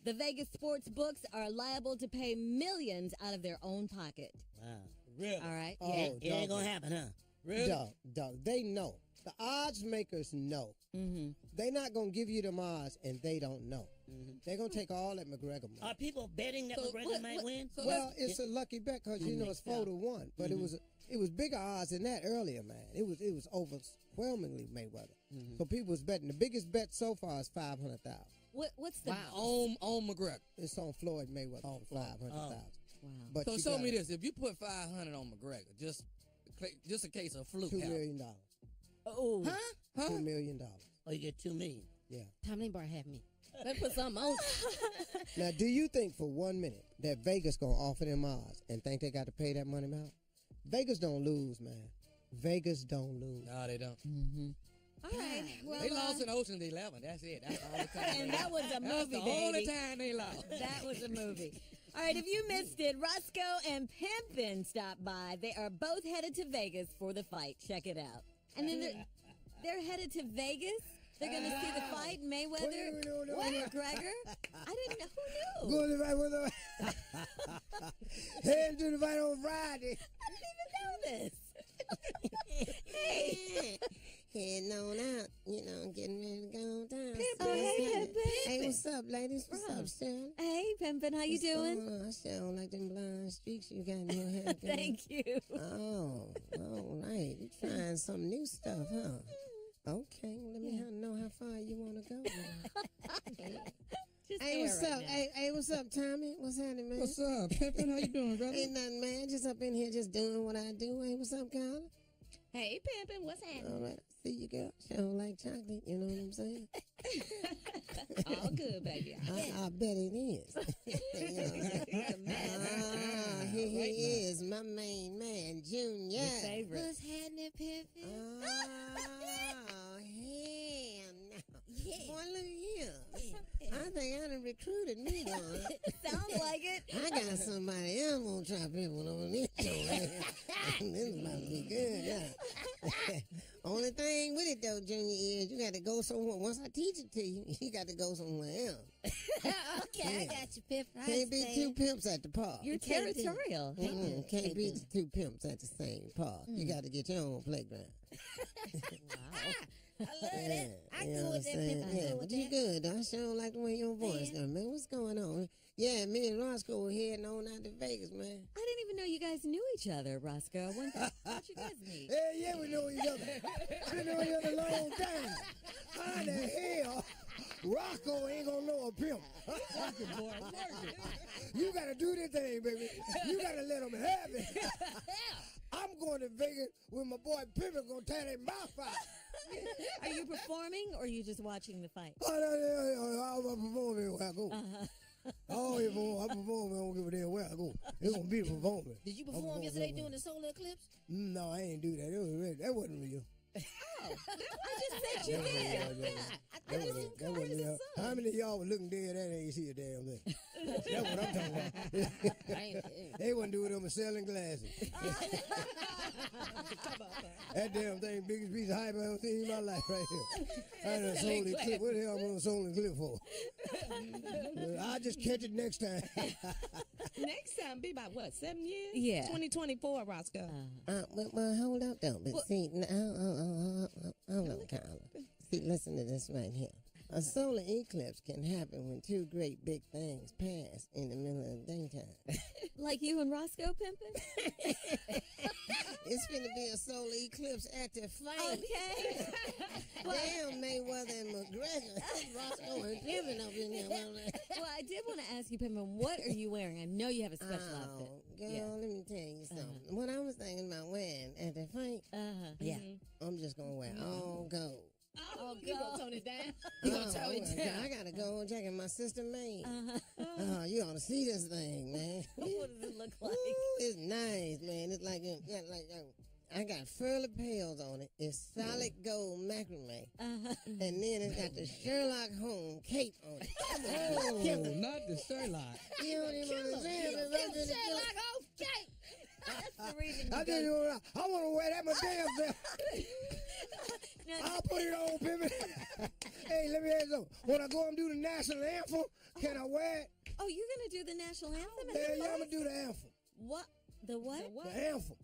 the Vegas sports books are liable to pay millions out of their own pocket. Wow. Really? All right? Oh, It ain't gonna happen, huh? Really? Dog, they know. The odds makers know. Mm-hmm. They're not going to give you them odds, and they don't know. They're going to take all that McGregor money. Are people betting that McGregor might win? Well, it's a lucky bet because, it's 4-1. But it was bigger odds than that earlier, man. It was overwhelmingly Mayweather. So people was betting. The biggest bet so far is $500,000. What's the on McGregor? It's on Floyd Mayweather for $500,000. Wow. But so show me this: if you put $500 on McGregor, just a case of fluke, $2 million. Oh, huh? $2 million. Oh, you get $2 million. Yeah. Tom, they bar have me. Let's put something on. Now, do you think for 1 minute that Vegas gonna offer them odds and think they got to pay that money out? Vegas don't lose, man. Vegas don't lose. No, they don't. Mm-hmm. All right. Well, they lost in Ocean's 11. That's it. That's the only time. And that was a movie, That's the baby. only time they lost. That was a movie. All right, if you missed it, Roscoe and Pimpin stopped by. They are both headed to Vegas for the fight. Check it out. And then they're headed to Vegas? They're going to see the fight, Mayweather? McGregor? I didn't know. Who knew? Go to the fight with the head to the fight on Friday. I didn't even know this. Hey. Heading on out, getting ready to go down. Pimpin. Hey, what's up, ladies? What's up, Sharon? Hey, Pimpin, how you doing? Going on? I sound like them blind streaks you got in your hair. Thank you. Oh, all right. You trying some new stuff, huh? Okay, well, let me know how far you want to go. Hey, what's up? Hey, what's up, Tommy? What's happening, man? What's up, Pimpin? How you doing, brother? Ain't nothing, man. Just up in here, just doing what I do. Hey, what's up, Carla? Hey, Pimpin, what's happening? All right, see you, girl. She don't like chocolate. You know what I'm saying? All good, baby. I bet it is. You know what I'm saying? Here he is, my main man, Junior. Your favorite. What's happening, Pimpin? Oh, hell no. Yeah. Boy, look here. I think I done recruited me, though. Sounds like it. I got somebody else gonna try people on this show right here. This is about to be good, yeah. Only thing with it, though, Junior, is you got to go somewhere. Once I teach it to you, you got to go somewhere else. Okay, I got you, Pimpin. Can't be two pimps at the park. You're territorial. Can't be two pimps at the same park. You got to get your own playground. I love it. I you know go what with that, I'm saying? Pimpin. Yeah, but you good. I sure like the way your voice goes, man. What's going on? Yeah, me and Roscoe were heading on out to Vegas, man. I didn't even know you guys knew each other, Roscoe. When did you guys meet? Yeah, we know each other. We know each other a long time. How the hell Roscoe ain't gonna know a pimp? You gotta do this thing, baby. You gotta let him have it. I'm going to Vegas with my boy Pimpin gonna tear their mouth out. Are you performing or are you just watching the fight? I'll perform everywhere I go. Oh, I perform. I don't give a damn where I go. It's gonna be a performance. Did you perform yesterday during the solar eclipse? No, I ain't do that. That wasn't real. Oh, I just said you did. That wasn't real. How many of y'all were looking dead at ain't see a damn thing? That's what I'm talking about. They wasn't doing them and selling glasses. That damn thing, biggest piece of hype I've ever seen in my life right here. I done sold the clip. What the hell am I gonna sold the clip for? I'll just catch it next time. Next time be about what, 7 years? Yeah. 2024, Roscoe. Well, hold up, though. But see, hold on, Carla. See, listen to this right here. A solar eclipse can happen when two great big things pass in the middle of the daytime. Like you and Roscoe, Pimpin? It's gonna be a solar eclipse at the fight. Okay. Damn, Mayweather and McGregor. Roscoe and Pimpin up in there. Well, I did want to ask you, Pimpin, what are you wearing? I know you have a special outfit. Girl, let me tell you something. What I was thinking about wearing at the fight, I'm just gonna wear all gold. Oh, you gonna tone it down? You gonna tone it down? I gotta go and check my sister made. You ought to see this thing, man. What does it look like? Ooh, it's nice, man. It's like I got fur lapels on it. It's solid gold macrame. And then it's got the Sherlock Holmes cape on it. Oh, not the Sherlock. You don't even understand. Sherlock Holmes cape. That's the reason I want to wear that my damn self. I'll put it on, Pimpin. Hey, let me ask you something. When I go and do the national anthem, can I wear it? Oh, you're going to do the national anthem? Yeah, I'm going to do the anthem. What? The what? The anthem.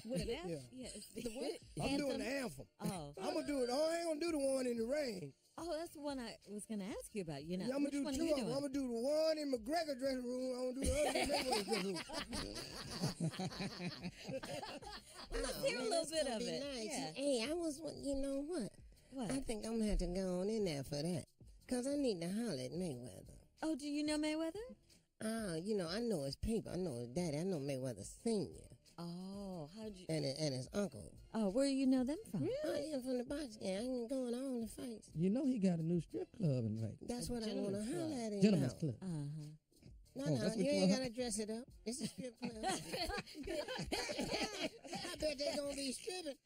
With an F? Yeah. Yes. The what? I'm doing the anthem. Oh. I'm gonna do it. Oh, I ain't gonna do the one in the rain. Oh, that's the one I was going to ask you about. You know, Yeah, I'm gonna which do one two are you of them. doing? I'm gonna do the one in McGregor dressing room. I'm gonna do the other in Mayweather dressing room. Let's hear a little bit of it. Nice. Yeah. Hey, you know what? What? I think I'm gonna have to go on in there for that. Cause I need to holler at Mayweather. Oh, do you know Mayweather? I know his people. I know his daddy. I know Mayweather Senior. Oh, how'd you? And his uncle. Oh, where do you know them from? Oh, yeah, from the box. Yeah, I ain't going on the fights. You know he got a new strip club in Vegas. That's what I want to holler at him Gentlemen's about. club. No, Oh, that's what you you ain't want? gotta dress it up. It's a strip club. I bet they gonna be stripping.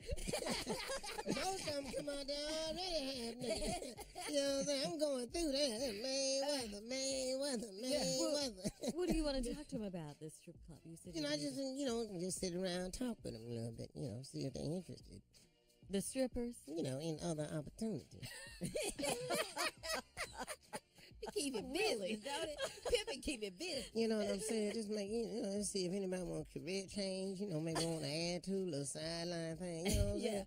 Most of them come out there already half naked. You know what I'm saying? I'm going through that. Mayweather. What do you want to talk to him about, this strip club? You said I just sit around, talk with them a little bit, see if they're interested. The strippers? In other opportunities. Keep it busy. Pimpin keep it busy. You know what I'm saying? Just make, let's see if anybody want a career change, maybe want to add to a little sideline thing, you know what I'm saying?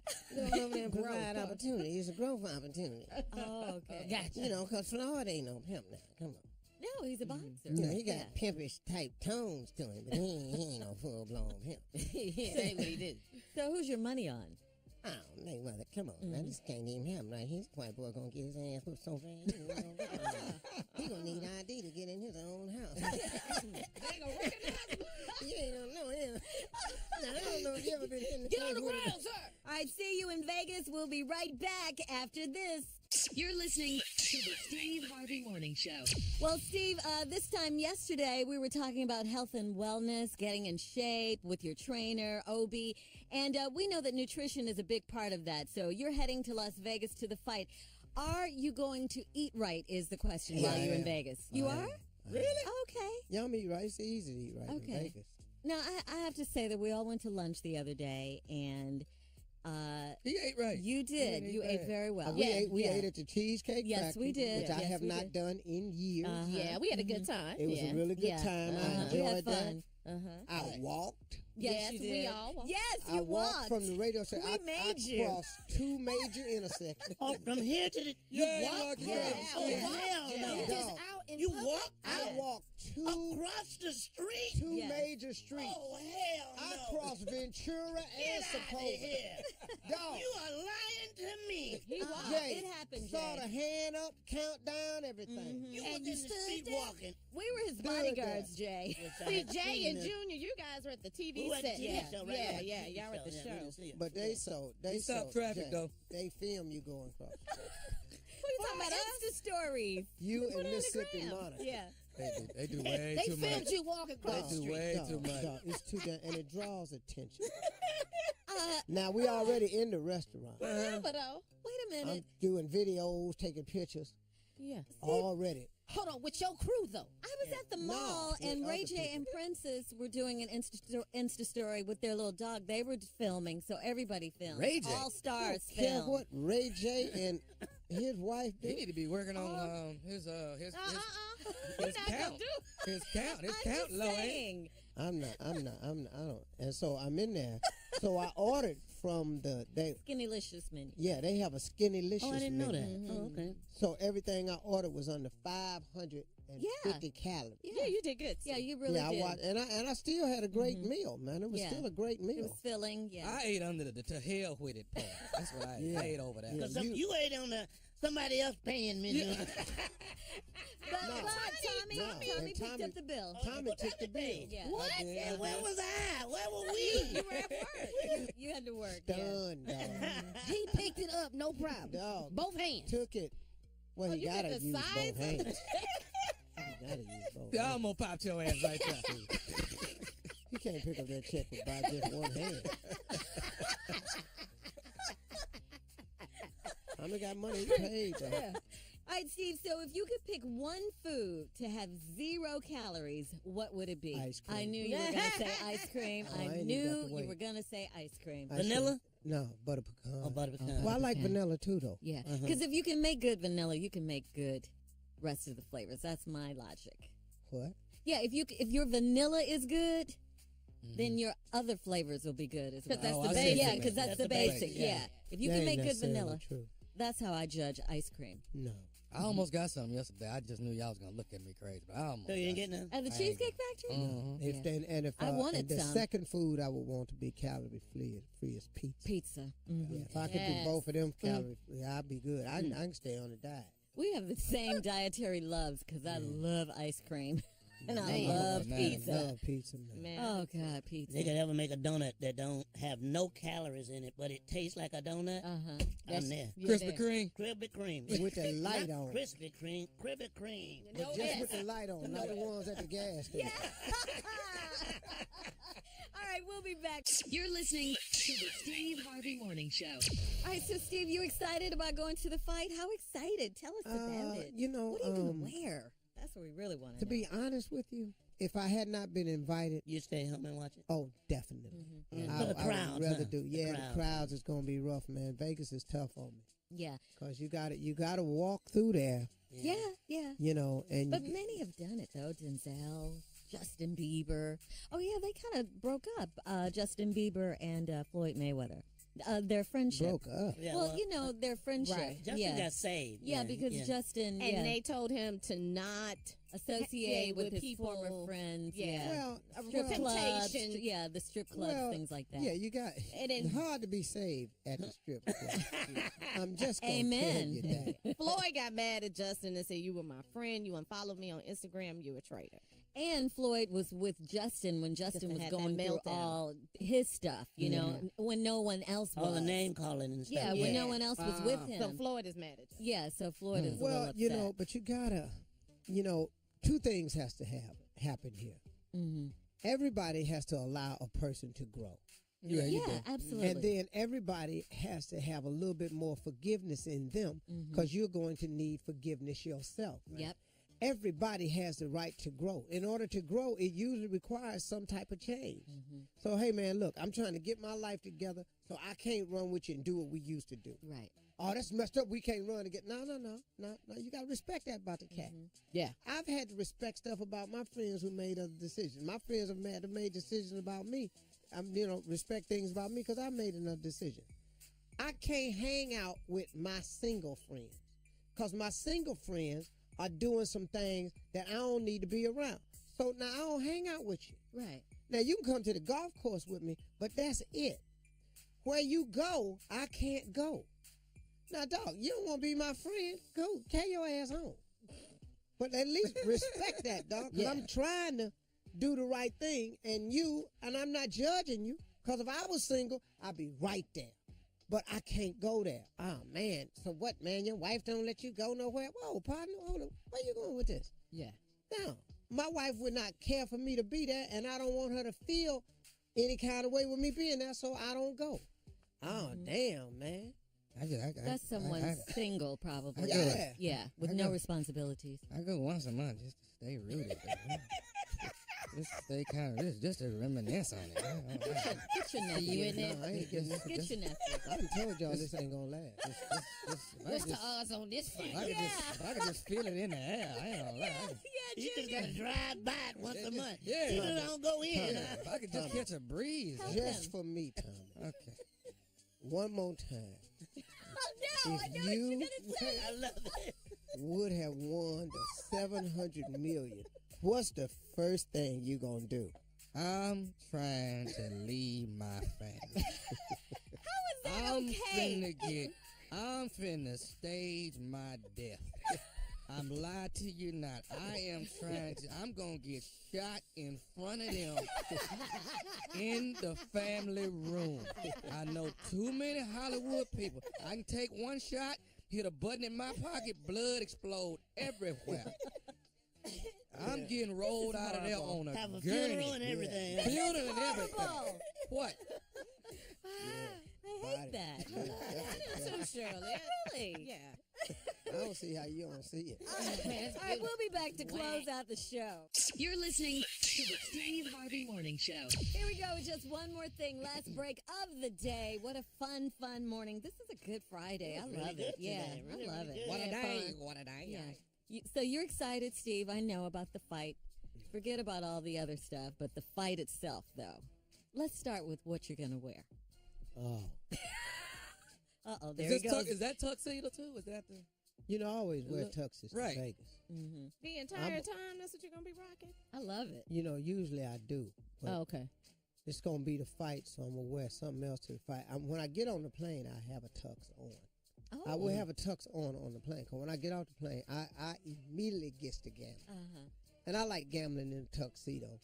Go over there and provide opportunity. It's a growth opportunity. Oh, okay. Gotcha. Because Floyd ain't no pimp now. Come on. No, he's a boxer. He got pimpish type tones to him, but he ain't no full blown pimp. That ain't what he did. So who's your money on? Oh, Mayweather, come on. I just can't even have him right here. This white boy gonna get his ass whooped so fast. He gonna need ID to get in his own house. They gonna recognize him. You ain't gonna know him. Now, I don't know if you ever been in the Get on the ground, sir. All right, see you in Vegas. We'll be right back after this. You're listening to the Steve Harvey Morning Show. Well, Steve, this time yesterday we were talking about health and wellness, getting in shape with your trainer, Obi, and we know that nutrition is a big part of that. So you're heading to Las Vegas to the fight. Are you going to eat right is the question while you're in Vegas. You are? Really? Okay. Y'all eat right. It's easy to eat right in Vegas. Now, I have to say that we all went to lunch the other day, and he ate right. You did. You ate very well. We ate at the Cheesecake Yes, Factory, we did. which I have not done in years. Yeah, we had a good time. It was a really good time. I We had enjoyed fun. that. I walked. Yes, you we did. all walked. Yes, I you walked from the radio station. We made you. I crossed two major intersections. Oh, from here to the... You walked? Yeah. Oh, hell no. Yeah. Just out in You public? walked? I walked Across the street? two major streets. Oh, hell no. I crossed Ventura and Get out of Sepulveda. here. Dog. You are lying to me. He walked. Jay, It happened, saw Jay. the hand up, countdown, everything. You And was you in the stood street there. walking. We were his Stood bodyguards, there. Jay. See, Jay and Junior, you guys were at the TV We were at the set. TV show, right? Yeah, y'all were at the Yeah, we show. didn't see it. But they saw. They stopped saw, traffic, Jay, though. They film you going across. What are you talking about? Insta stories. You Put and it on the Mississippi gram. Monica. Yeah. They do way They too much. filmed you walking across the They do street. way too much. Dog, it's too damn, and it draws attention. Now we already in the restaurant. Remember though? Wait a minute. I'm doing videos, taking pictures Yeah. already. Hold on, with your crew though. I was at the No, mall, with and Ray other J people. and Princess were doing an Insta story with their little dog. They were filming, so everybody filmed. Ray J? All stars Care filmed. what Ray J and his wife He did? need to be working on his You're count. His count. His I'm count just low, ain't it? saying. I don't. And so I'm in there. So I ordered from they Skinnylicious menu. they have a Skinnylicious Oh, I didn't know that. menu. Oh, okay. So everything I ordered was under 550 calories. Yeah, you did good. Yeah, you really I did. watched, and I still had a great meal, man. It was Yeah. still a great It meal. was filling. Yeah. I ate under the to hell with it part. That's what I ate. I ate over that. Yeah. Because you ate on the somebody else paying me. But No. Tommy No, and picked Tommy- up the bill. Tommy took the bill. Yeah. What? I did. And where was I? Where were we? You were at work. You had to work. Yeah. Done, dog. He picked it up, no problem. Dog. Both hands. Took it. Well, he you gotta did the use size both hands. He gotta use both Yeah, I'm hands. gonna pop your ass right there. You can't pick up that check with by just one hand. I got money. He paid, though. Yeah. All right, Steve, so if you could pick one food to have 0 calories, what would it be? Ice cream. I knew you were going to say ice cream. Oh, I I ain't even knew got to you wait. were going to say ice cream. Ice cream. Vanilla? No, butter pecan. Oh, butter pecan. Well, I like vanilla too, though. Yeah, because if you can make good vanilla, you can make good rest of the flavors. That's my logic. What? Yeah, if your vanilla is good, then your other flavors will be good as well. Because that's Oh, the I see basic. what Yeah, you because mean. that's the basic. Yeah. If you That can ain't make good necessarily vanilla, true. that's how I judge ice cream. No. I almost got something yesterday. I just knew y'all was gonna look at me crazy, but I almost. So you didn't got get none? At the I ain't Cheesecake Factory? Mhm. If I wanted and the some. second food I would want to be calorie free is pizza. Pizza. Yeah, if I could do Yes. both of them calorie free, I'd be good. I can stay on the diet. We have the same dietary loves because I love ice cream. And I Man. love Man. pizza. I love pizza, man. Man. Oh, God, pizza. They could ever make a donut that don't have no calories in it, but it tastes like a donut. Uh-huh. I'm there. Krispy Kreme. Krispy Kreme. With the light Not on. Krispy Kreme. Krispy Kreme. But just with the light on, not the ones at the gas station. All right, we'll be back. You're listening to the Steve Harvey Morning Show. All right, so Steve, you excited about going to the fight? How excited? Tell us about it. You know, what are you going to wear? That's what we really want to know. be honest with you, if I had not been invited, You stay home and watch it? oh, definitely. For the I crowds, would rather huh? do. Yeah, the crowds. crowds is gonna be rough, man. Vegas is tough on me Yeah. because you got to walk through there, Yeah, yeah. you know, and But many have done it, though. Denzel, Justin Bieber. Oh, yeah, they kind of broke up, Justin Bieber and Floyd Mayweather. Their friendship. broke up. Yeah, Well, you know, their friendship. Right. Justin yeah. got saved. Yeah, because Justin And they told him to not associate with his people. former friends. Yeah. Yeah. Well, Strip clubs. Temptation. Yeah, the strip clubs, well, things like that. Yeah, you got. And then- It's hard to be saved at the strip club. I'm just gonna Amen. tell you that. Floyd got mad at Justin and said, "You were my friend. You unfollowed me on Instagram. You a traitor." And Floyd was with Justin when Justin was had that going through meltdown. all his stuff, you know, when no one else was. All the name calling and stuff. Yeah, when no one else was with him. So Floyd is mad at Justin. Yeah, so Floyd is a little Well, upset. you know, but you gotta, you know, two things has to happen here. Mm-hmm. Everybody has to allow a person to grow. Yeah, you Yeah, do. absolutely. And then everybody has to have a little bit more forgiveness in them because you're going to need forgiveness yourself. Yep. Everybody has the right to grow. In order to grow, it usually requires some type of change. So, hey, man, look, I'm trying to get my life together, so I can't run with you and do what we used to do. Right. Oh, that's messed up. We can't run again. No. You got to respect that about the cat. Yeah. I've had to respect stuff about my friends who made other decisions. My friends have made decisions about me. Respect things about me because I made another decision. I can't hang out with my single friends because my single friends are doing some things that I don't need to be around. So now I don't hang out with you. Right. Now you can come to the golf course with me, but that's it. Where you go, I can't go. Now, dog, you don't want to be my friend? Go, carry your ass home. But at least respect that, dog, because I'm trying to do the right thing, and I'm not judging you, because if I was single, I'd be right there. But I can't go there. Oh, man. So what, man? Your wife don't let you go nowhere? Whoa, partner, hold on. Where you going with this? Yeah. No, my wife would not care for me to be there, and I don't want her to feel any kind of way with me being there, so I don't go. Oh, damn, man. That's someone single, probably. Yeah. Yeah, with no responsibilities. I go once a month just to stay rooted. Just stay kind of just to reminisce on it. Get your nephew. You in there? Get your nephew. I done told y'all this ain't gonna last. What's the odds on this fight? I could just feel it in the air. I ain't gonna lie. You just got to drive by it once a month. Yeah. You don't go in. If I could just catch a breeze. Just for me, Tommy. Okay. One more time. Oh, no, If I know you what you're going to say. I love it. would have won the $700 million, what's the first thing you gonna do? I'm trying to leave my family. How is that okay? I'm finna stage my death. I'm lying to you not. I'm gonna get shot in front of them in the family room. I know too many Hollywood people. I can take one shot, hit a button in my pocket, blood explode everywhere. I'm getting rolled out of there on a Have a gurney. funeral and everything. Yeah. Funeral and everything. What? I hate that. Too, Shirley. Really? Yeah. I don't see how you don't see it. All right, we'll be back to close out the show. You're listening to the Steve Harvey Morning Show. Here we go with just one more thing. Last break of the day. What a fun morning. This is a good Friday. I love it. Yeah, I love it. What a Yeah, day. fun. What a day. Yeah. So you're excited, Steve, I know, about the fight. Forget about all the other stuff, but the fight itself, though. Let's start with what you're going to wear. Oh. Uh-oh, there he goes. Is that tuxedo, too? Is that the... You know, I always wear tuxes to Vegas. Mm-hmm. The entire time, that's what you're going to be rocking? I love it. You know, usually I do. Oh, okay. It's going to be the fight, so I'm going to wear something else to the fight. When I get on the plane, I have a tux on. Oh. I will have a tux on the plane, because when I get off the plane, I immediately gets to gambling. Uh-huh. And I like gambling in a tuxedo.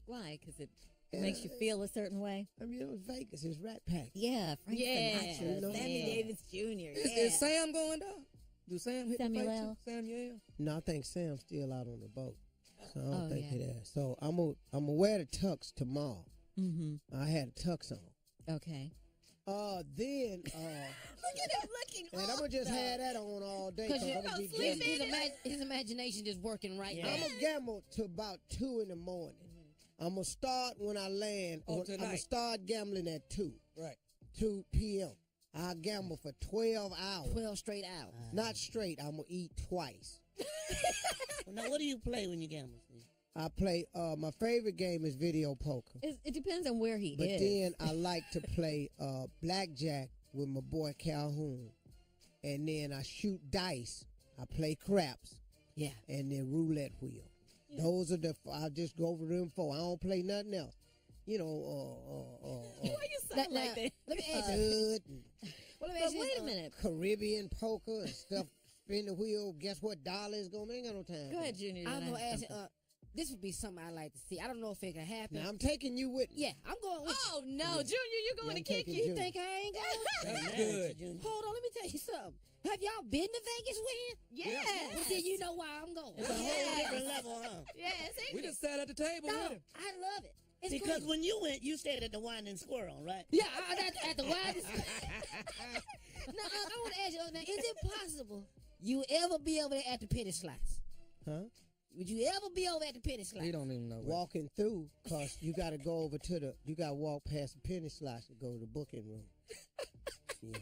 Why? Because it makes you feel a certain way? I mean, it was Vegas. It was Rat Pack. Yeah, Frank Sinatra, You know? Sammy Davis Jr. Is Sam going down? Do Sam hit Samuel the fight L. too? Samuel? No, I think Sam's still out on the boat. So I don't think yeah. he there. So I'm gonna wear the tux tomorrow. Mm-hmm. I had a tux on. Okay. Then Look at him looking and I'm gonna just have that on all day. Because I'm gonna be gambling. his imagination just working right now. I'm gonna gamble till about 2 in the morning. I'm gonna start when I land. I'm gonna start gambling at 2. Right. 2 p.m. I'll gamble for 12 hours. 12 straight hours. Not straight. I'm gonna eat twice. Now, what do you play when you gamble, Steve? I play. My favorite game is video poker. It depends on where he is. But then I like to play blackjack with my boy Calhoun. And then I shoot dice. I play craps. Yeah. And then roulette wheel. Yeah. Those are I just go over them 4. I don't play nothing else. You know, why you sound like that? Let me ask you. But wait a minute. Caribbean poker and stuff. Spin the wheel. Guess what dollar is going to make? I ain't got no time. Go ahead, Junior. I'm going to ask you. This would be something I like to see. I don't know if it can happen. Now, I'm taking you with me. Yeah, I'm going with you. Oh, no. Junior, you're going to kick you. You think I ain't going? That's good. Hold on, let me tell you something. Have y'all been to Vegas with him? Yes. Well, then you know why I'm going. It's a whole different level, huh? Yes. We just sat at the table No, with him. I love it. It's Because great. when you went, you stayed at the Wine and Squirrel, right? Yeah, at the widest. Now, I want to ask you, now, is it possible you ever be over there at the penny slots? Huh? Would you ever be over at the penny slots? He don't even know. Walking through, because you got to go over to you got to walk past the penny slots to go to the booking room. Yeah.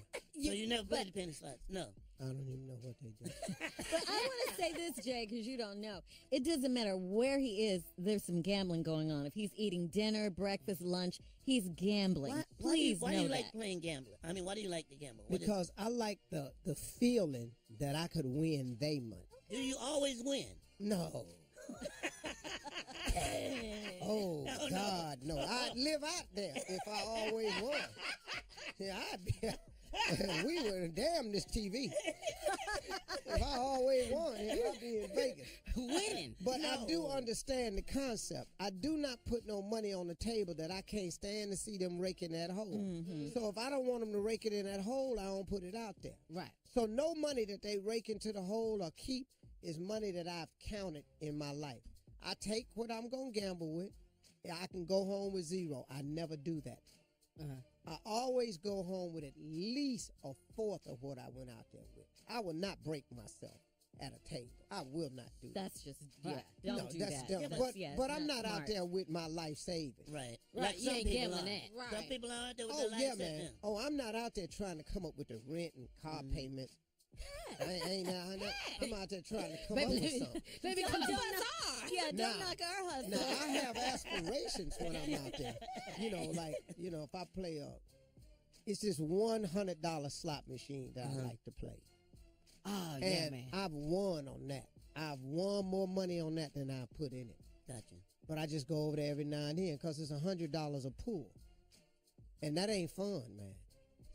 So you never played the penny slots? No. I don't even know what they do. But I want to say this, Jay, because you don't know. It doesn't matter where he is. There's some gambling going on. If he's eating dinner, breakfast, lunch, he's gambling. Please why know do you that. like playing gambling? I mean, why do you like to gamble? Because I like the feeling that I could win they money. Do you always win? No. Oh, God, no. I'd live out there if I always won. Yeah, I'd be... we would damn this TV. If I always won, I'd be in Vegas. Winning. But I do understand the concept. I do not put no money on the table that I can't stand to see them raking that hole. Mm-hmm. So if I don't want them to rake it in that hole, I don't put it out there. Right. So no money that they rake into the hole or keep is money that I've counted in my life. I take what I'm going to gamble with. I can go home with 0. I never do that. I always go home with at least a fourth of what I went out there with. I will not break myself at a table. I will not do that. That's just, don't do that. Dumb. But I'm not out there with my life savings. Right. Right. Like You ain't gambling that. that. Some people are out there with Oh, their yeah, life man. savings. Oh, I'm not out there trying to come up with the rent and car payments. I'm out there trying to come up with something. Maybe Don't Nah. knock our hustle. Now, I have aspirations when I'm out there. If I play it's this $100 slot machine that I like to play. Oh, yeah, And man. I've won on that. I've won more money on that than I put in it. Gotcha. But I just go over there every now and then because it's $100 a pull. And that ain't fun, man.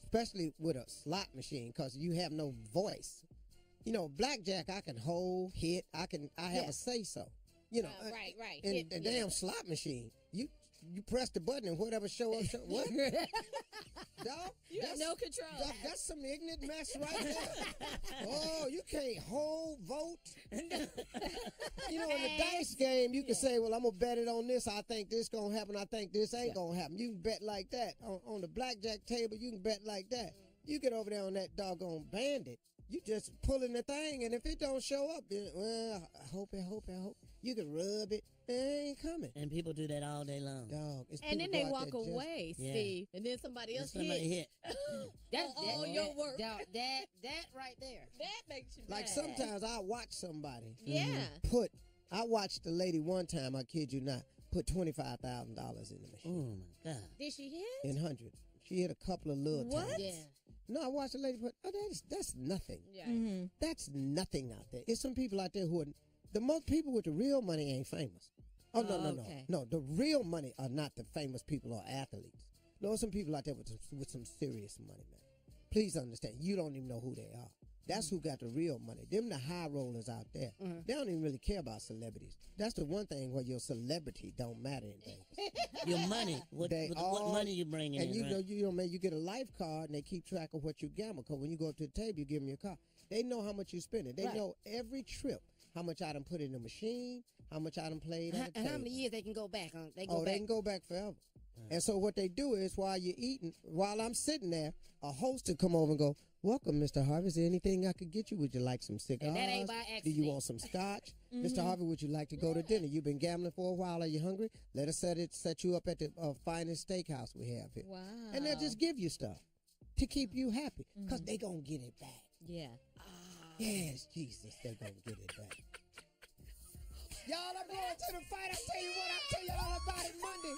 Especially with a slot machine because you have no voice. Blackjack, I can hold, hit. I have a say-so. Right. In the damn slot machine, you press the button and whatever show up. What? Dog, You have no control. Dog, that's some ignorant mess right there. Oh, you can't hold, vote. In the dice game, you can say, well, I'm going to bet it on this. I think this going to happen. I think this ain't going to happen. You can bet like that. On the blackjack table, you can bet like that. You get over there on that doggone bandit. You just pulling the thing, and if it don't show up, well, I hope. You can rub it. It ain't coming. And people do that all day long. Dog. And then they walk away, Steve. And then somebody else hit. That's all your work. That right there. That makes you Like mad. sometimes I watch somebody Yeah. put I watched a lady one time, I kid you not, put $25,000 in the machine. Oh, my God. Did she hit? In hundreds. She hit a couple of little times. Yeah. No, I watched a lady put, that's nothing. Yeah. Mm-hmm. That's nothing out there. It's some people out there who are, the most people with the real money ain't famous. Oh, no. Okay. No, the real money are not the famous people or athletes. No, some people out there with some serious money, man. Please understand, you don't even know who they are. That's who got the real money. Them the high rollers out there. They don't even really care about celebrities. That's the one thing where your celebrity don't matter in Vegas. Your money. What money you bringing and in, right? You get a life card and they keep track of what you gamble. Because when you go up to the table, you give them your card. They know how much you're spending. They know every trip, how much I done put in the machine, how much I done played at the And table. how many years they can go back on? They can go back forever. And so what they do is while you're eating, while I'm sitting there, a host will come over and go, "Welcome, Mr. Harvey. Is there anything I could get you? Would you like some cigars? And that ain't by accident. Do you want some scotch? Mr. Harvey, would you like to go to dinner? You've been gambling for a while. Are you hungry? Let us set you up at the finest steakhouse we have here." Wow. And they'll just give you stuff to keep you happy because they going to get it back. Yeah. Yes, Jesus, they going to get it back. Y'all, I'm going to the fight. I tell you what, I'll tell y'all about it Monday.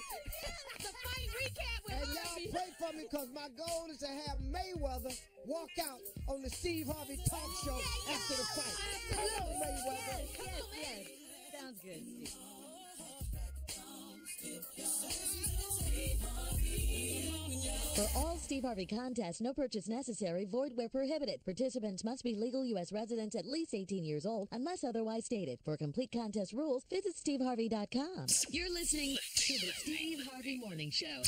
The fight recap with And y'all pray for me because my goal is to have Mayweather walk out on the Steve Harvey talk show after the fight. Come on, Mayweather. Yes. Sounds good, Steve. For all Steve Harvey contests, no purchase necessary, void where prohibited. Participants must be legal U.S. residents at least 18 years old unless otherwise stated. For complete contest rules, visit steveharvey.com. You're listening to the Steve Harvey Morning Show.